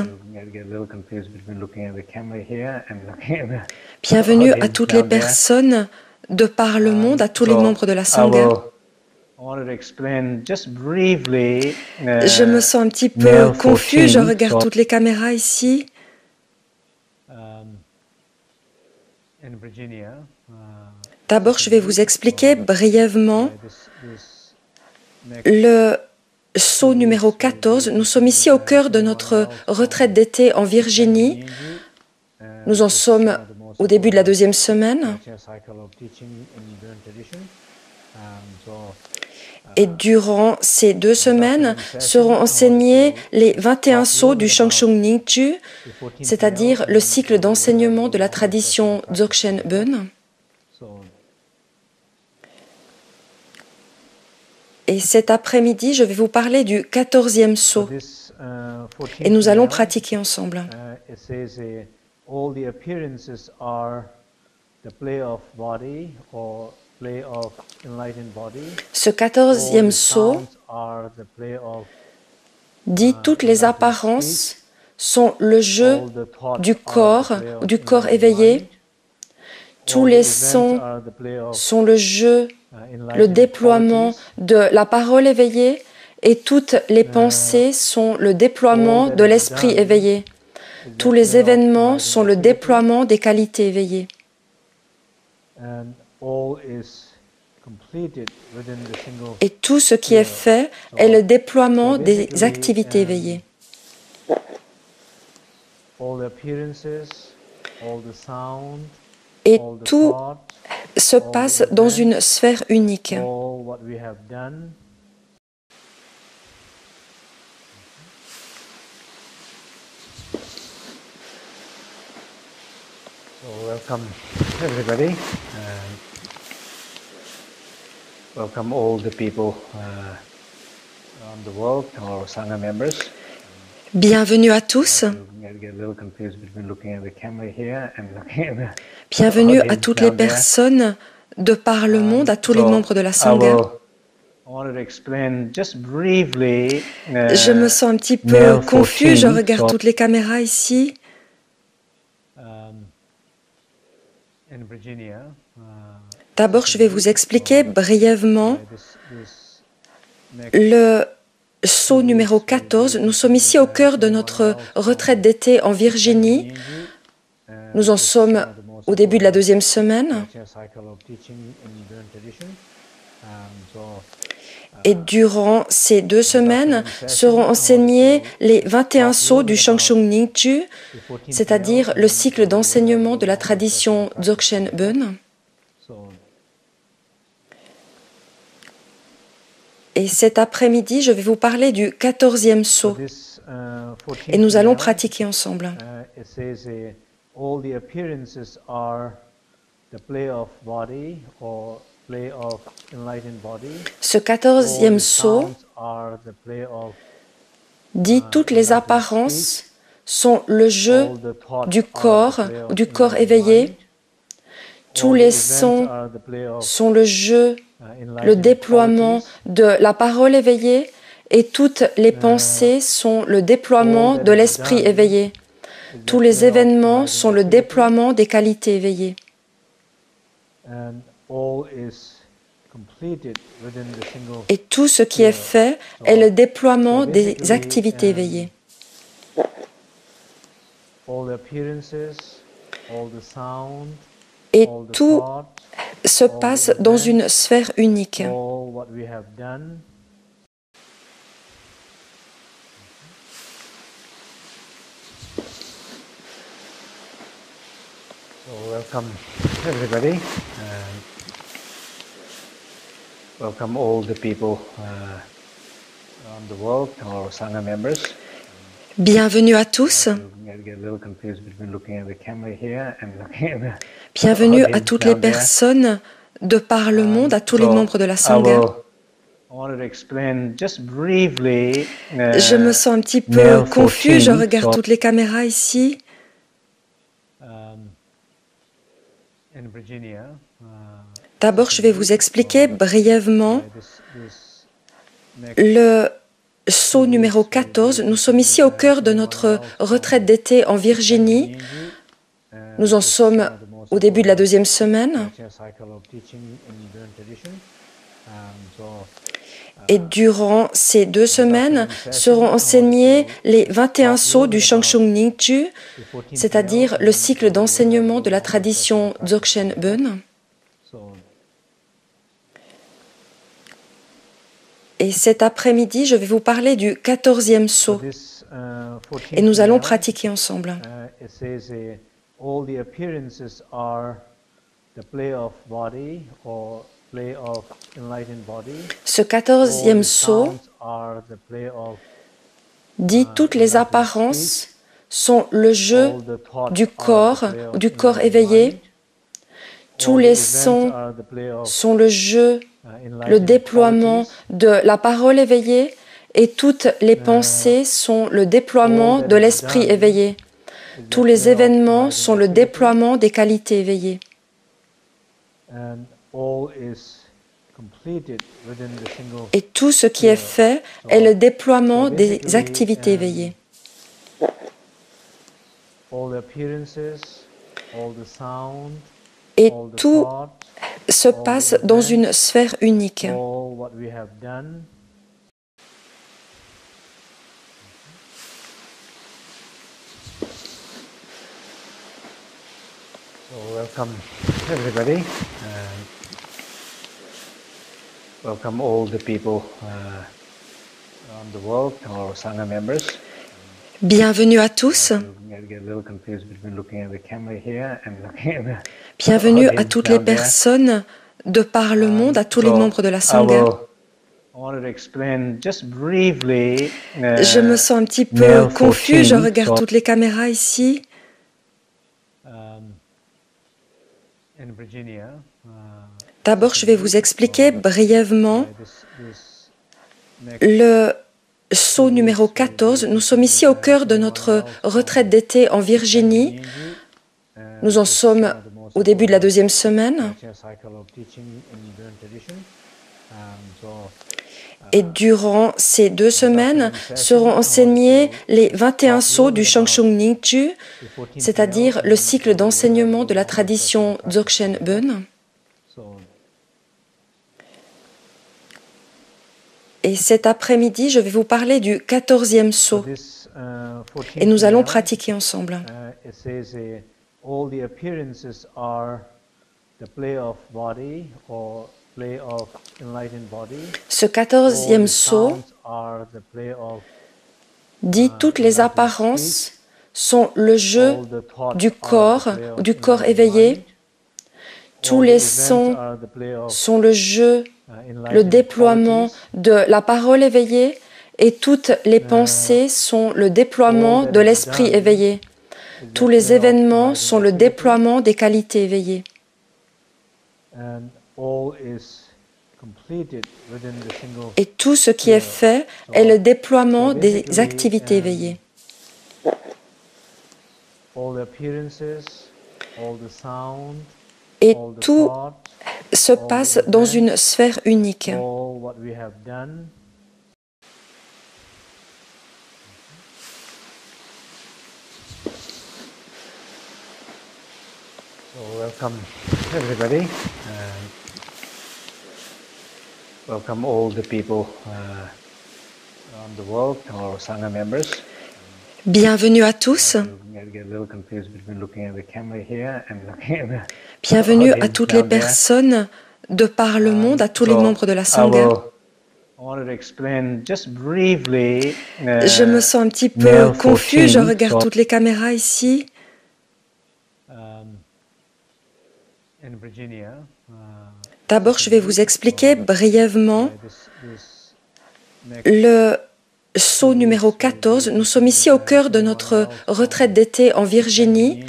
Bienvenue à toutes les personnes de par le monde, à tous les membres de la Sangha. Je me sens un petit peu confus, je regarde toutes les caméras ici. D'abord, je vais vous expliquer brièvement le saut numéro 14. Nous sommes ici au cœur de notre retraite d'été en Virginie. Nous en sommes au début de la deuxième semaine. Et durant ces 2 semaines seront enseignés les 21 sauts du Shangshung Ningju, c'est-à-dire le cycle d'enseignement de la tradition Dzogchen Bön. Et cet après-midi, je vais vous parler du 14e saut. Et nous allons pratiquer ensemble. Ce 14e saut dit toutes les apparences sont le jeu du corps éveillé. Tous les sons sont le jeu, le déploiement de la parole éveillée et toutes les pensées sont le déploiement de l'esprit éveillé. Tous les événements sont le déploiement des qualités éveillées. Et tout ce qui est fait est le déploiement des activités éveillées. Et tout se passe dans une sphère unique. Welcome everybody. Welcome all the people around the world, our Sangha members. Bienvenue à tous. Bienvenue à toutes les personnes de par le monde, à tous les membres de la Sangha. Je me sens un petit peu confus, je regarde toutes les caméras ici. D'abord, je vais vous expliquer brièvement le saut numéro 14. Nous sommes ici au cœur de notre retraite d'été en Virginie. Nous en sommes au début de la deuxième semaine. Et durant ces 2 semaines seront enseignés les 21 sauts du Shangshung Ningju, c'est-à-dire le cycle d'enseignement de la tradition Dzogchen Bön. Et cet après-midi, je vais vous parler du 14e saut. Et nous allons pratiquer ensemble. Ce 14e saut dit toutes les apparences sont le jeu du corps éveillé. Tous les sons sont le jeu, le déploiement de la parole éveillée, et toutes les pensées sont le déploiement de l'esprit éveillé. Tous les événements sont le déploiement des qualités éveillées. Et tout ce qui est fait est le déploiement des activités éveillées. Et tout se passe dans une sphère unique. Welcome everybody. Welcome all the people around the world, our Sangha members. Bienvenue à tous. Bienvenue à toutes les personnes de par le monde, à tous les membres de la Sangha. Je me sens un petit peu confus, je regarde toutes les caméras ici. D'abord, je vais vous expliquer brièvement le saut numéro 14. Nous sommes ici au cœur de notre retraite d'été en Virginie. Nous en sommes au début de la deuxième semaine. Et durant ces 2 semaines seront enseignés les 21 sauts du Shangshung Ningju, c'est-à-dire le cycle d'enseignement de la tradition Dzogchen Bön. Et cet après-midi, je vais vous parler du 14e saut. Et nous allons pratiquer ensemble. Ce 14e saut dit toutes les apparences sont le jeu du corps éveillé. Tous les sons sont le jeu, le déploiement de la parole éveillée, et toutes les pensées sont le déploiement de l'esprit éveillé. Tous les événements sont le déploiement des qualités éveillées. Et tout ce qui est fait est le déploiement des activités éveillées. Et tout se passe dans une sphère unique. Welcome everybody. Welcome all the people around the world, our Sangha members. Bienvenue à tous. Bienvenue à toutes les personnes de par le monde, à tous les membres de la Sangha. Je me sens un petit peu confus, je regarde toutes les caméras ici. D'abord, je vais vous expliquer brièvement le saut numéro 14. Nous sommes ici au cœur de notre retraite d'été en Virginie. Nous en sommes au début de la deuxième semaine. Et durant ces 2 semaines seront enseignés les 21 sceaux du Shangshung Ningju, c'est-à-dire le cycle d'enseignement de la tradition Dzogchen Ben. Et cet après-midi, je vais vous parler du 14e sceau. Et nous allons pratiquer ensemble. Ce 14e sceau dit toutes les apparences sont le jeu du corps éveillé. Tous les sons sont le jeu, le déploiement de la parole éveillée, et toutes les pensées sont le déploiement de l'esprit éveillé. Tous les événements sont le déploiement des qualités éveillées. Et tout ce qui est fait est le déploiement des activités éveillées. Et tout se passe dans une sphère unique. Welcome everybody. Welcome all the people around the world, our Sangha members. Bienvenue à tous. Bienvenue à toutes les personnes de par le monde, à tous les membres de la Sangha. Je me sens un petit peu confus, je regarde toutes les caméras ici. D'abord, je vais vous expliquer brièvement le sceau numéro 14. Nous sommes ici au cœur de notre retraite d'été en Virginie.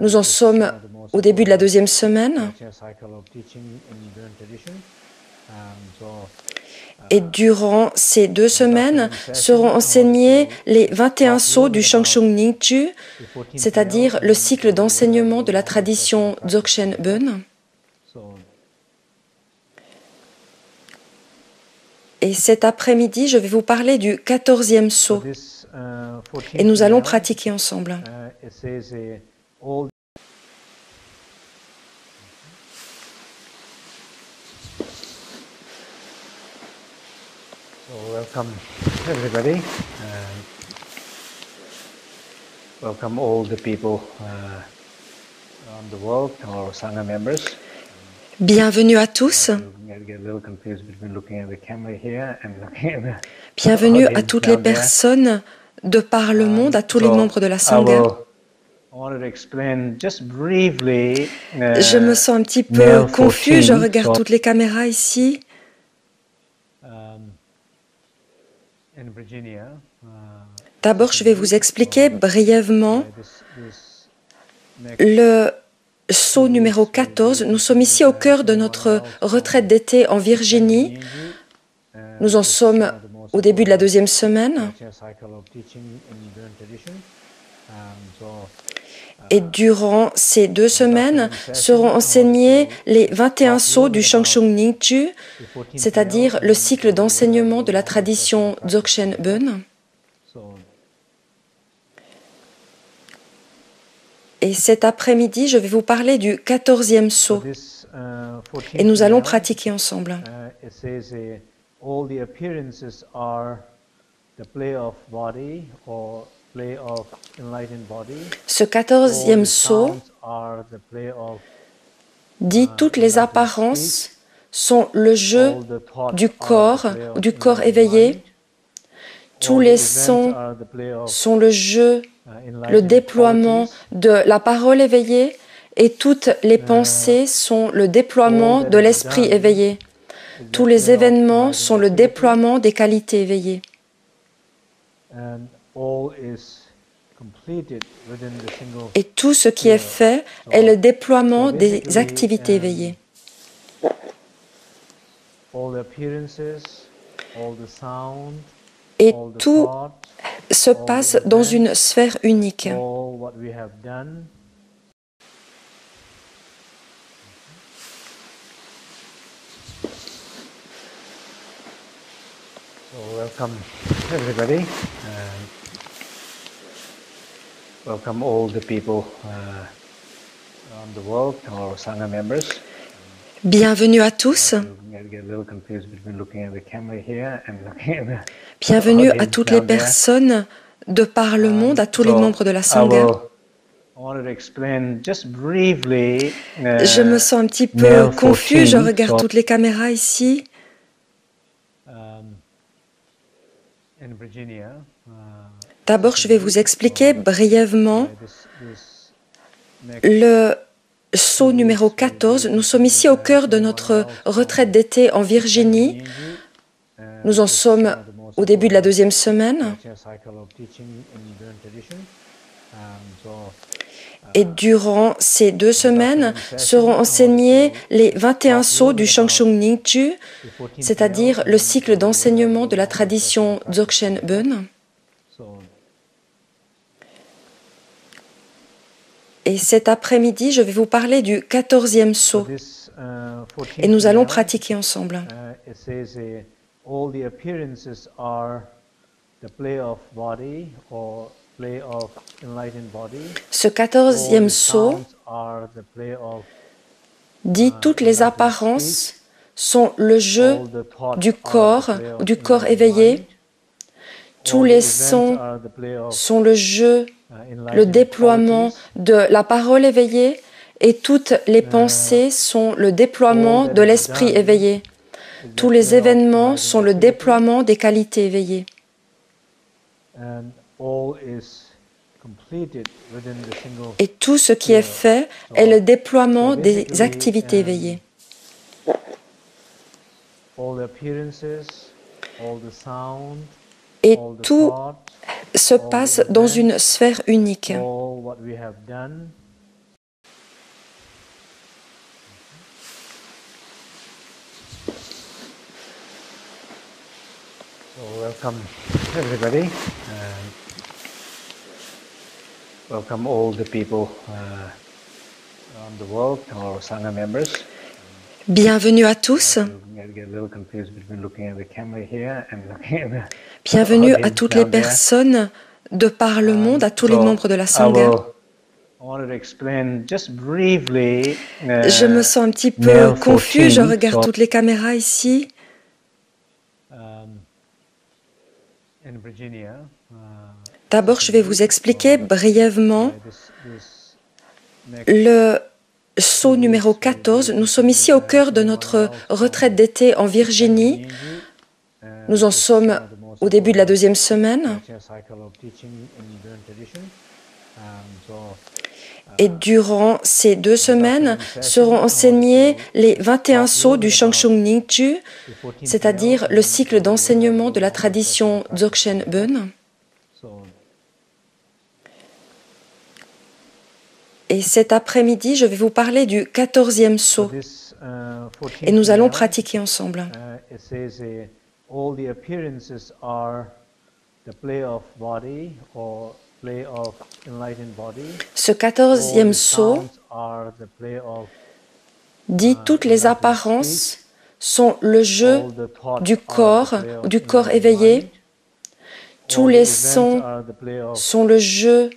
Nous en sommes au début de la 2e semaine. Et durant ces 2 semaines seront enseignés les 21 sceaux du Shangshung Ningju, c'est-à-dire le cycle d'enseignement de la tradition Dzogchen Ben. Et cet après-midi, je vais vous parler du 14e sceau. Et nous allons pratiquer ensemble. Welcome everybody. Welcome all the people around the world, our Sangha members. Bienvenue à tous. Bienvenue à toutes les personnes de par le monde, à tous les membres de la Sangha. Je me sens un petit peu confus, je regarde toutes les caméras ici. D'abord, je vais vous expliquer brièvement le sceau numéro 14. Nous sommes ici au cœur de notre retraite d'été en Virginie. Nous en sommes au début de la 2e semaine. Et durant ces 2 semaines seront enseignés les 21 sceaux du Shangshung Ningju, c'est-à-dire le cycle d'enseignement de la tradition Dzogchen Ben. Et cet après-midi, je vais vous parler du 14e sceau. Et nous allons pratiquer ensemble. Ce 14e sceau dit toutes les apparences sont le jeu du corps éveillé. Tous les sons sont le jeu, le déploiement de la parole éveillée, et toutes les pensées sont le déploiement de l'esprit éveillé. Tous les événements sont le déploiement des qualités éveillées. Et tout ce qui est fait est le déploiement des activités éveillées. Et tout se passe dans une sphère unique. Welcome everybody. Welcome all the people around the world, our Sangha members. Bienvenue à tous. Bienvenue à toutes les personnes de par le monde, à tous les membres de la Sangha. Je me sens un petit peu confus, je regarde toutes les caméras ici. D'abord, je vais vous expliquer brièvement le saut numéro 14. Nous sommes ici au cœur de notre retraite d'été en Virginie. Nous en sommes au début de la deuxième semaine. Et durant ces 2 semaines seront enseignés les 21 sauts du Shangshung Ningju, c'est-à-dire le cycle d'enseignement de la tradition Dzogchen Bön. Et cet après-midi, je vais vous parler du 14e saut. Et nous allons pratiquer ensemble. Ce 14e saut dit toutes les apparences sont le jeu du corps éveillé. Tous les sons sont le jeu, le déploiement de la parole éveillée, et toutes les pensées sont le déploiement de l'esprit éveillé. Tous les événements sont le déploiement des qualités éveillées. Et tout ce qui est fait est le déploiement des activités éveillées. Et tout se passe dans une sphère unique. Welcome everybody. Welcome all the people around the world, our Sangha members. Bienvenue à tous. Bienvenue à toutes les personnes de par le monde, à tous les membres de la Sangha. Je me sens un petit peu confus, je regarde toutes les caméras ici. D'abord, je vais vous expliquer brièvement le saut numéro 14. Nous sommes ici au cœur de notre retraite d'été en Virginie. Nous en sommes au début de la deuxième semaine. Et durant ces 2 semaines seront enseignés les 21 sauts du Shangshung Ningju, c'est-à-dire le cycle d'enseignement de la tradition Dzogchen Bön. Et cet après-midi, je vais vous parler du 14e saut. Et nous allons pratiquer ensemble. Ce 14e saut dit toutes les apparences sont le jeu du corps éveillé. Tous les sons sont le jeu,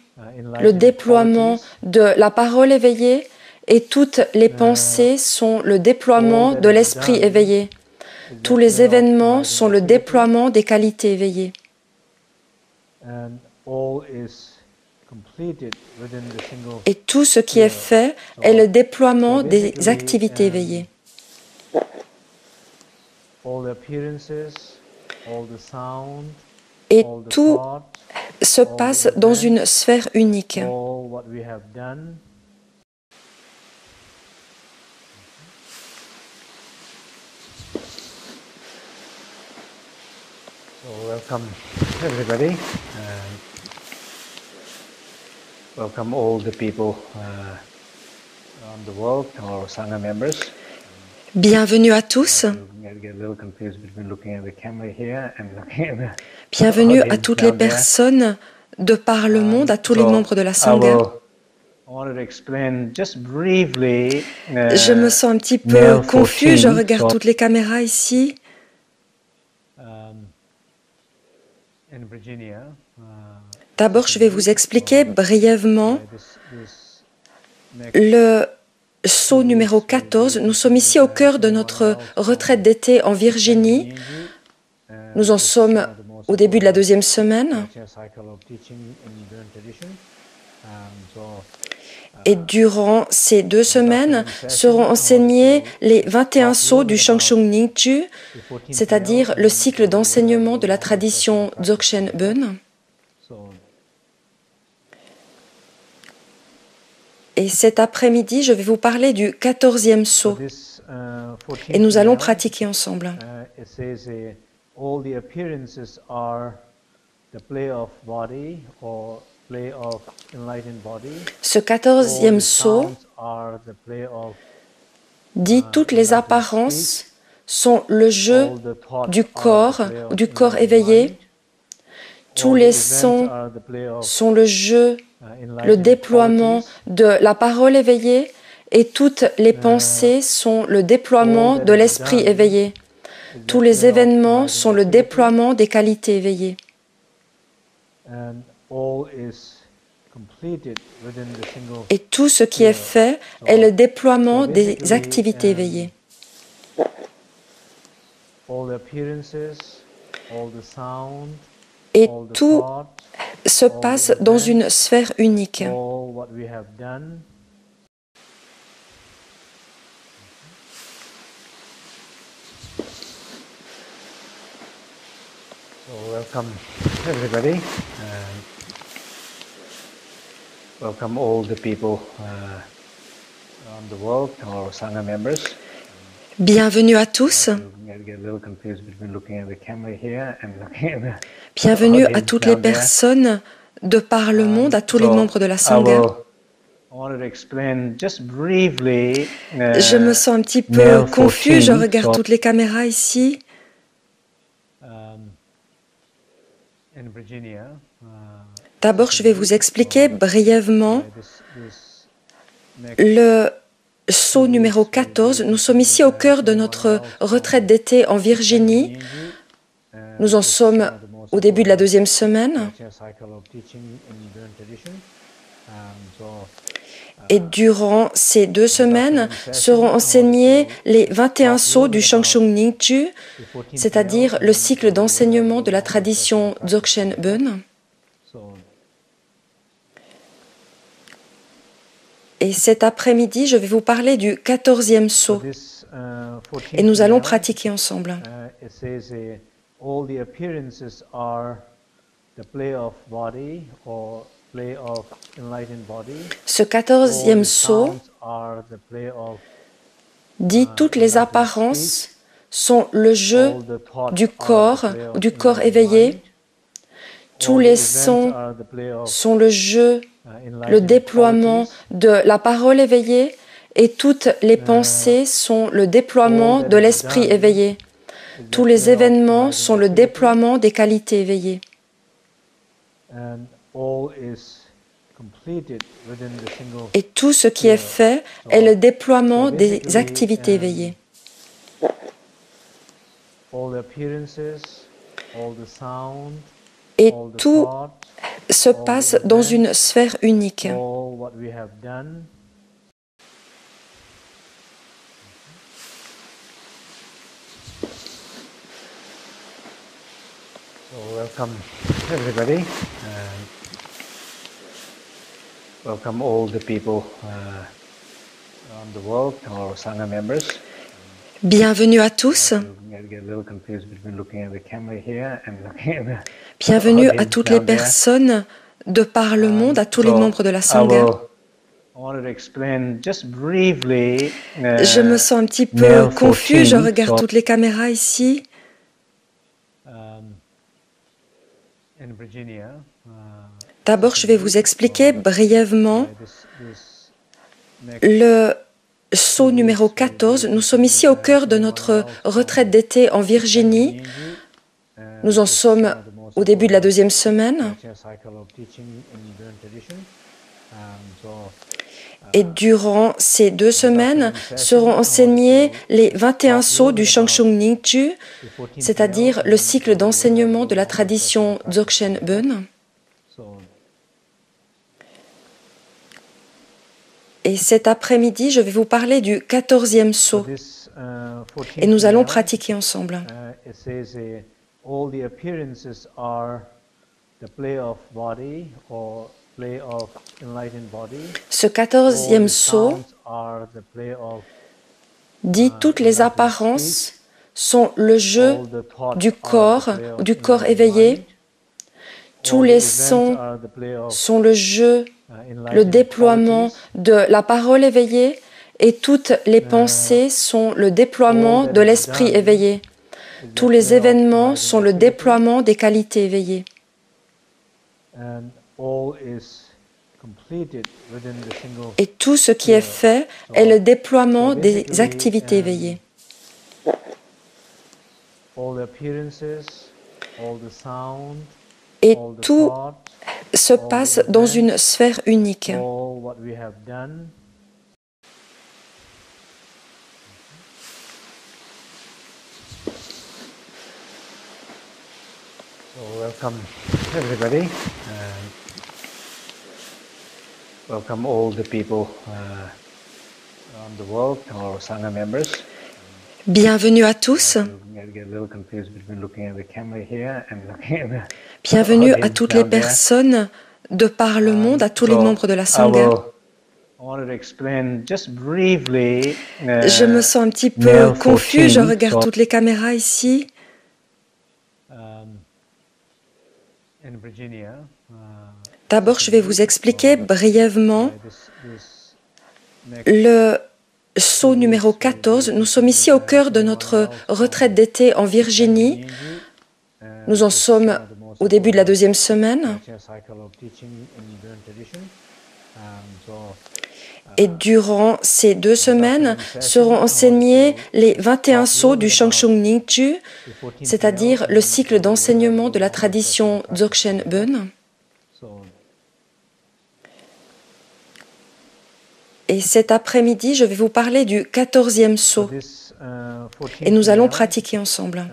le déploiement de la parole éveillée, et toutes les pensées sont le déploiement de l'esprit éveillé. Tous les événements sont le déploiement des qualités éveillées. Et tout ce qui est fait est le déploiement des activités éveillées. Et tout se passe dans une sphère unique. Welcome everybody. Welcome all the people around the world, our Sangha members. Bienvenue à tous. Bienvenue à toutes les personnes de par le monde, à tous les membres de la Sangha. Je me sens un petit peu confus, je regarde toutes les caméras ici. D'abord, je vais vous expliquer brièvement le saut numéro 14. Nous sommes ici au cœur de notre retraite d'été en Virginie. Nous en sommes au début de la deuxième semaine. Et durant ces 2 semaines seront enseignés les 21 sauts du Shangshung Ningju, c'est-à-dire le cycle d'enseignement de la tradition Dzogchen Bön. Et cet après-midi, je vais vous parler du 14e saut. Et nous allons pratiquer ensemble. Ce 14e saut dit toutes les apparences sont le jeu du corps éveillé. Tous les sons sont le jeu, le déploiement de la parole éveillée, et toutes les pensées sont le déploiement de l'esprit éveillé. Tous les événements sont le déploiement des qualités éveillées. Et tout ce qui est fait est le déploiement des activités éveillées. Et tout se passe dans une sphère unique. Welcome everybody. Welcome all the people around the world, our Sangha members. Bienvenue à tous. Bienvenue à toutes les personnes de par le monde, à tous les membres de la Sangha. Je me sens un petit peu confus, je regarde toutes les caméras ici. D'abord, je vais vous expliquer brièvement le saut numéro 14. Nous sommes ici au cœur de notre retraite d'été en Virginie. Nous en sommes au début de la deuxième semaine. Et durant ces 2 semaines seront enseignés les 21 sauts du Shangshung Ningju, c'est-à-dire le cycle d'enseignement de la tradition Dzogchen Bön. Et cet après-midi, je vais vous parler du 14e saut. Et nous allons pratiquer ensemble. Ce 14e saut dit toutes les apparences sont le jeu du corps éveillé. Tous les sons sont le jeu, le déploiement de la parole éveillée, et toutes les pensées sont le déploiement de l'esprit éveillé. Tous les événements sont le déploiement des qualités éveillées. Et tout ce qui est fait est le déploiement des activités éveillées. Et tout se passe dans une sphère unique. Welcome everybody. Welcome all the people around the world, our Sangha members. Bienvenue à tous. Bienvenue à toutes les personnes de par le monde, à tous les membres de la Sangha. Je me sens un petit peu confus, je regarde toutes les caméras ici. D'abord, je vais vous expliquer brièvement le saut numéro 14. Nous sommes ici au cœur de notre retraite d'été en Virginie. Nous en sommes au début de la deuxième semaine. Et durant ces 2 semaines seront enseignés les 21 sceaux du Shangshung Ningju, c'est-à-dire le cycle d'enseignement de la tradition Dzogchen Ben. Et cet après-midi, je vais vous parler du 14e sceau. Et nous allons pratiquer ensemble. Ce 14e sceau dit toutes les apparences sont le jeu du corps éveillé. Tous les sons sont le jeu, le déploiement de la parole éveillée, et toutes les pensées sont le déploiement de l'esprit éveillé. Tous les événements sont le déploiement des qualités éveillées. Et tout ce qui est fait est le déploiement des activités éveillées. Et tout se passe dans une sphère unique. Welcome everybody. Welcome all the people around the world, our Sangha members. Bienvenue à tous. Bienvenue à toutes les personnes de par le monde, à tous les membres de la Sangha. Je me sens un petit peu confus, je regarde toutes les caméras ici. D'abord, je vais vous expliquer brièvement le sceau numéro 14. Nous sommes ici au cœur de notre retraite d'été en Virginie. Nous en sommes au début de la 2e semaine. Et durant ces 2 semaines seront enseignés les 21 sceaux du Shangshung Ningju, c'est-à-dire le cycle d'enseignement de la tradition Dzogchen Ben. Et cet après-midi, je vais vous parler du 14e sceau. Et nous allons pratiquer ensemble.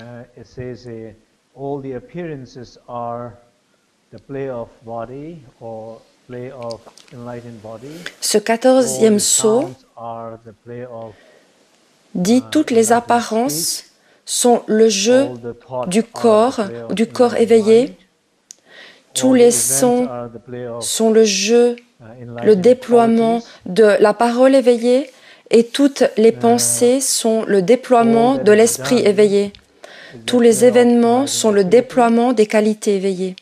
Ce 14e sceau dit toutes les apparences sont le jeu du corps éveillé. Tous les sons sont le jeu, le déploiement de la parole éveillée, et toutes les pensées sont le déploiement de l'esprit éveillé. Tous les événements sont le déploiement des qualités éveillées.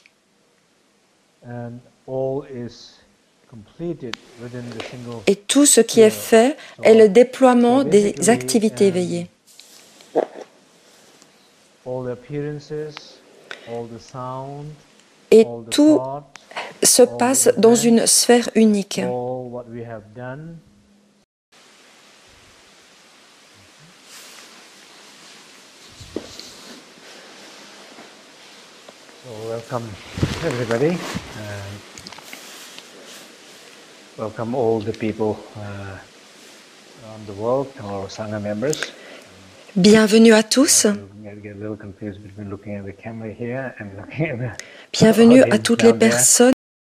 Et tout ce qui est fait est le déploiement des activités éveillées. Et tout se passe dans une sphère unique. Welcome everybody. Welcome all the people around the world, our Sangha members. Bienvenue à tous. Bienvenue à toutes les personnes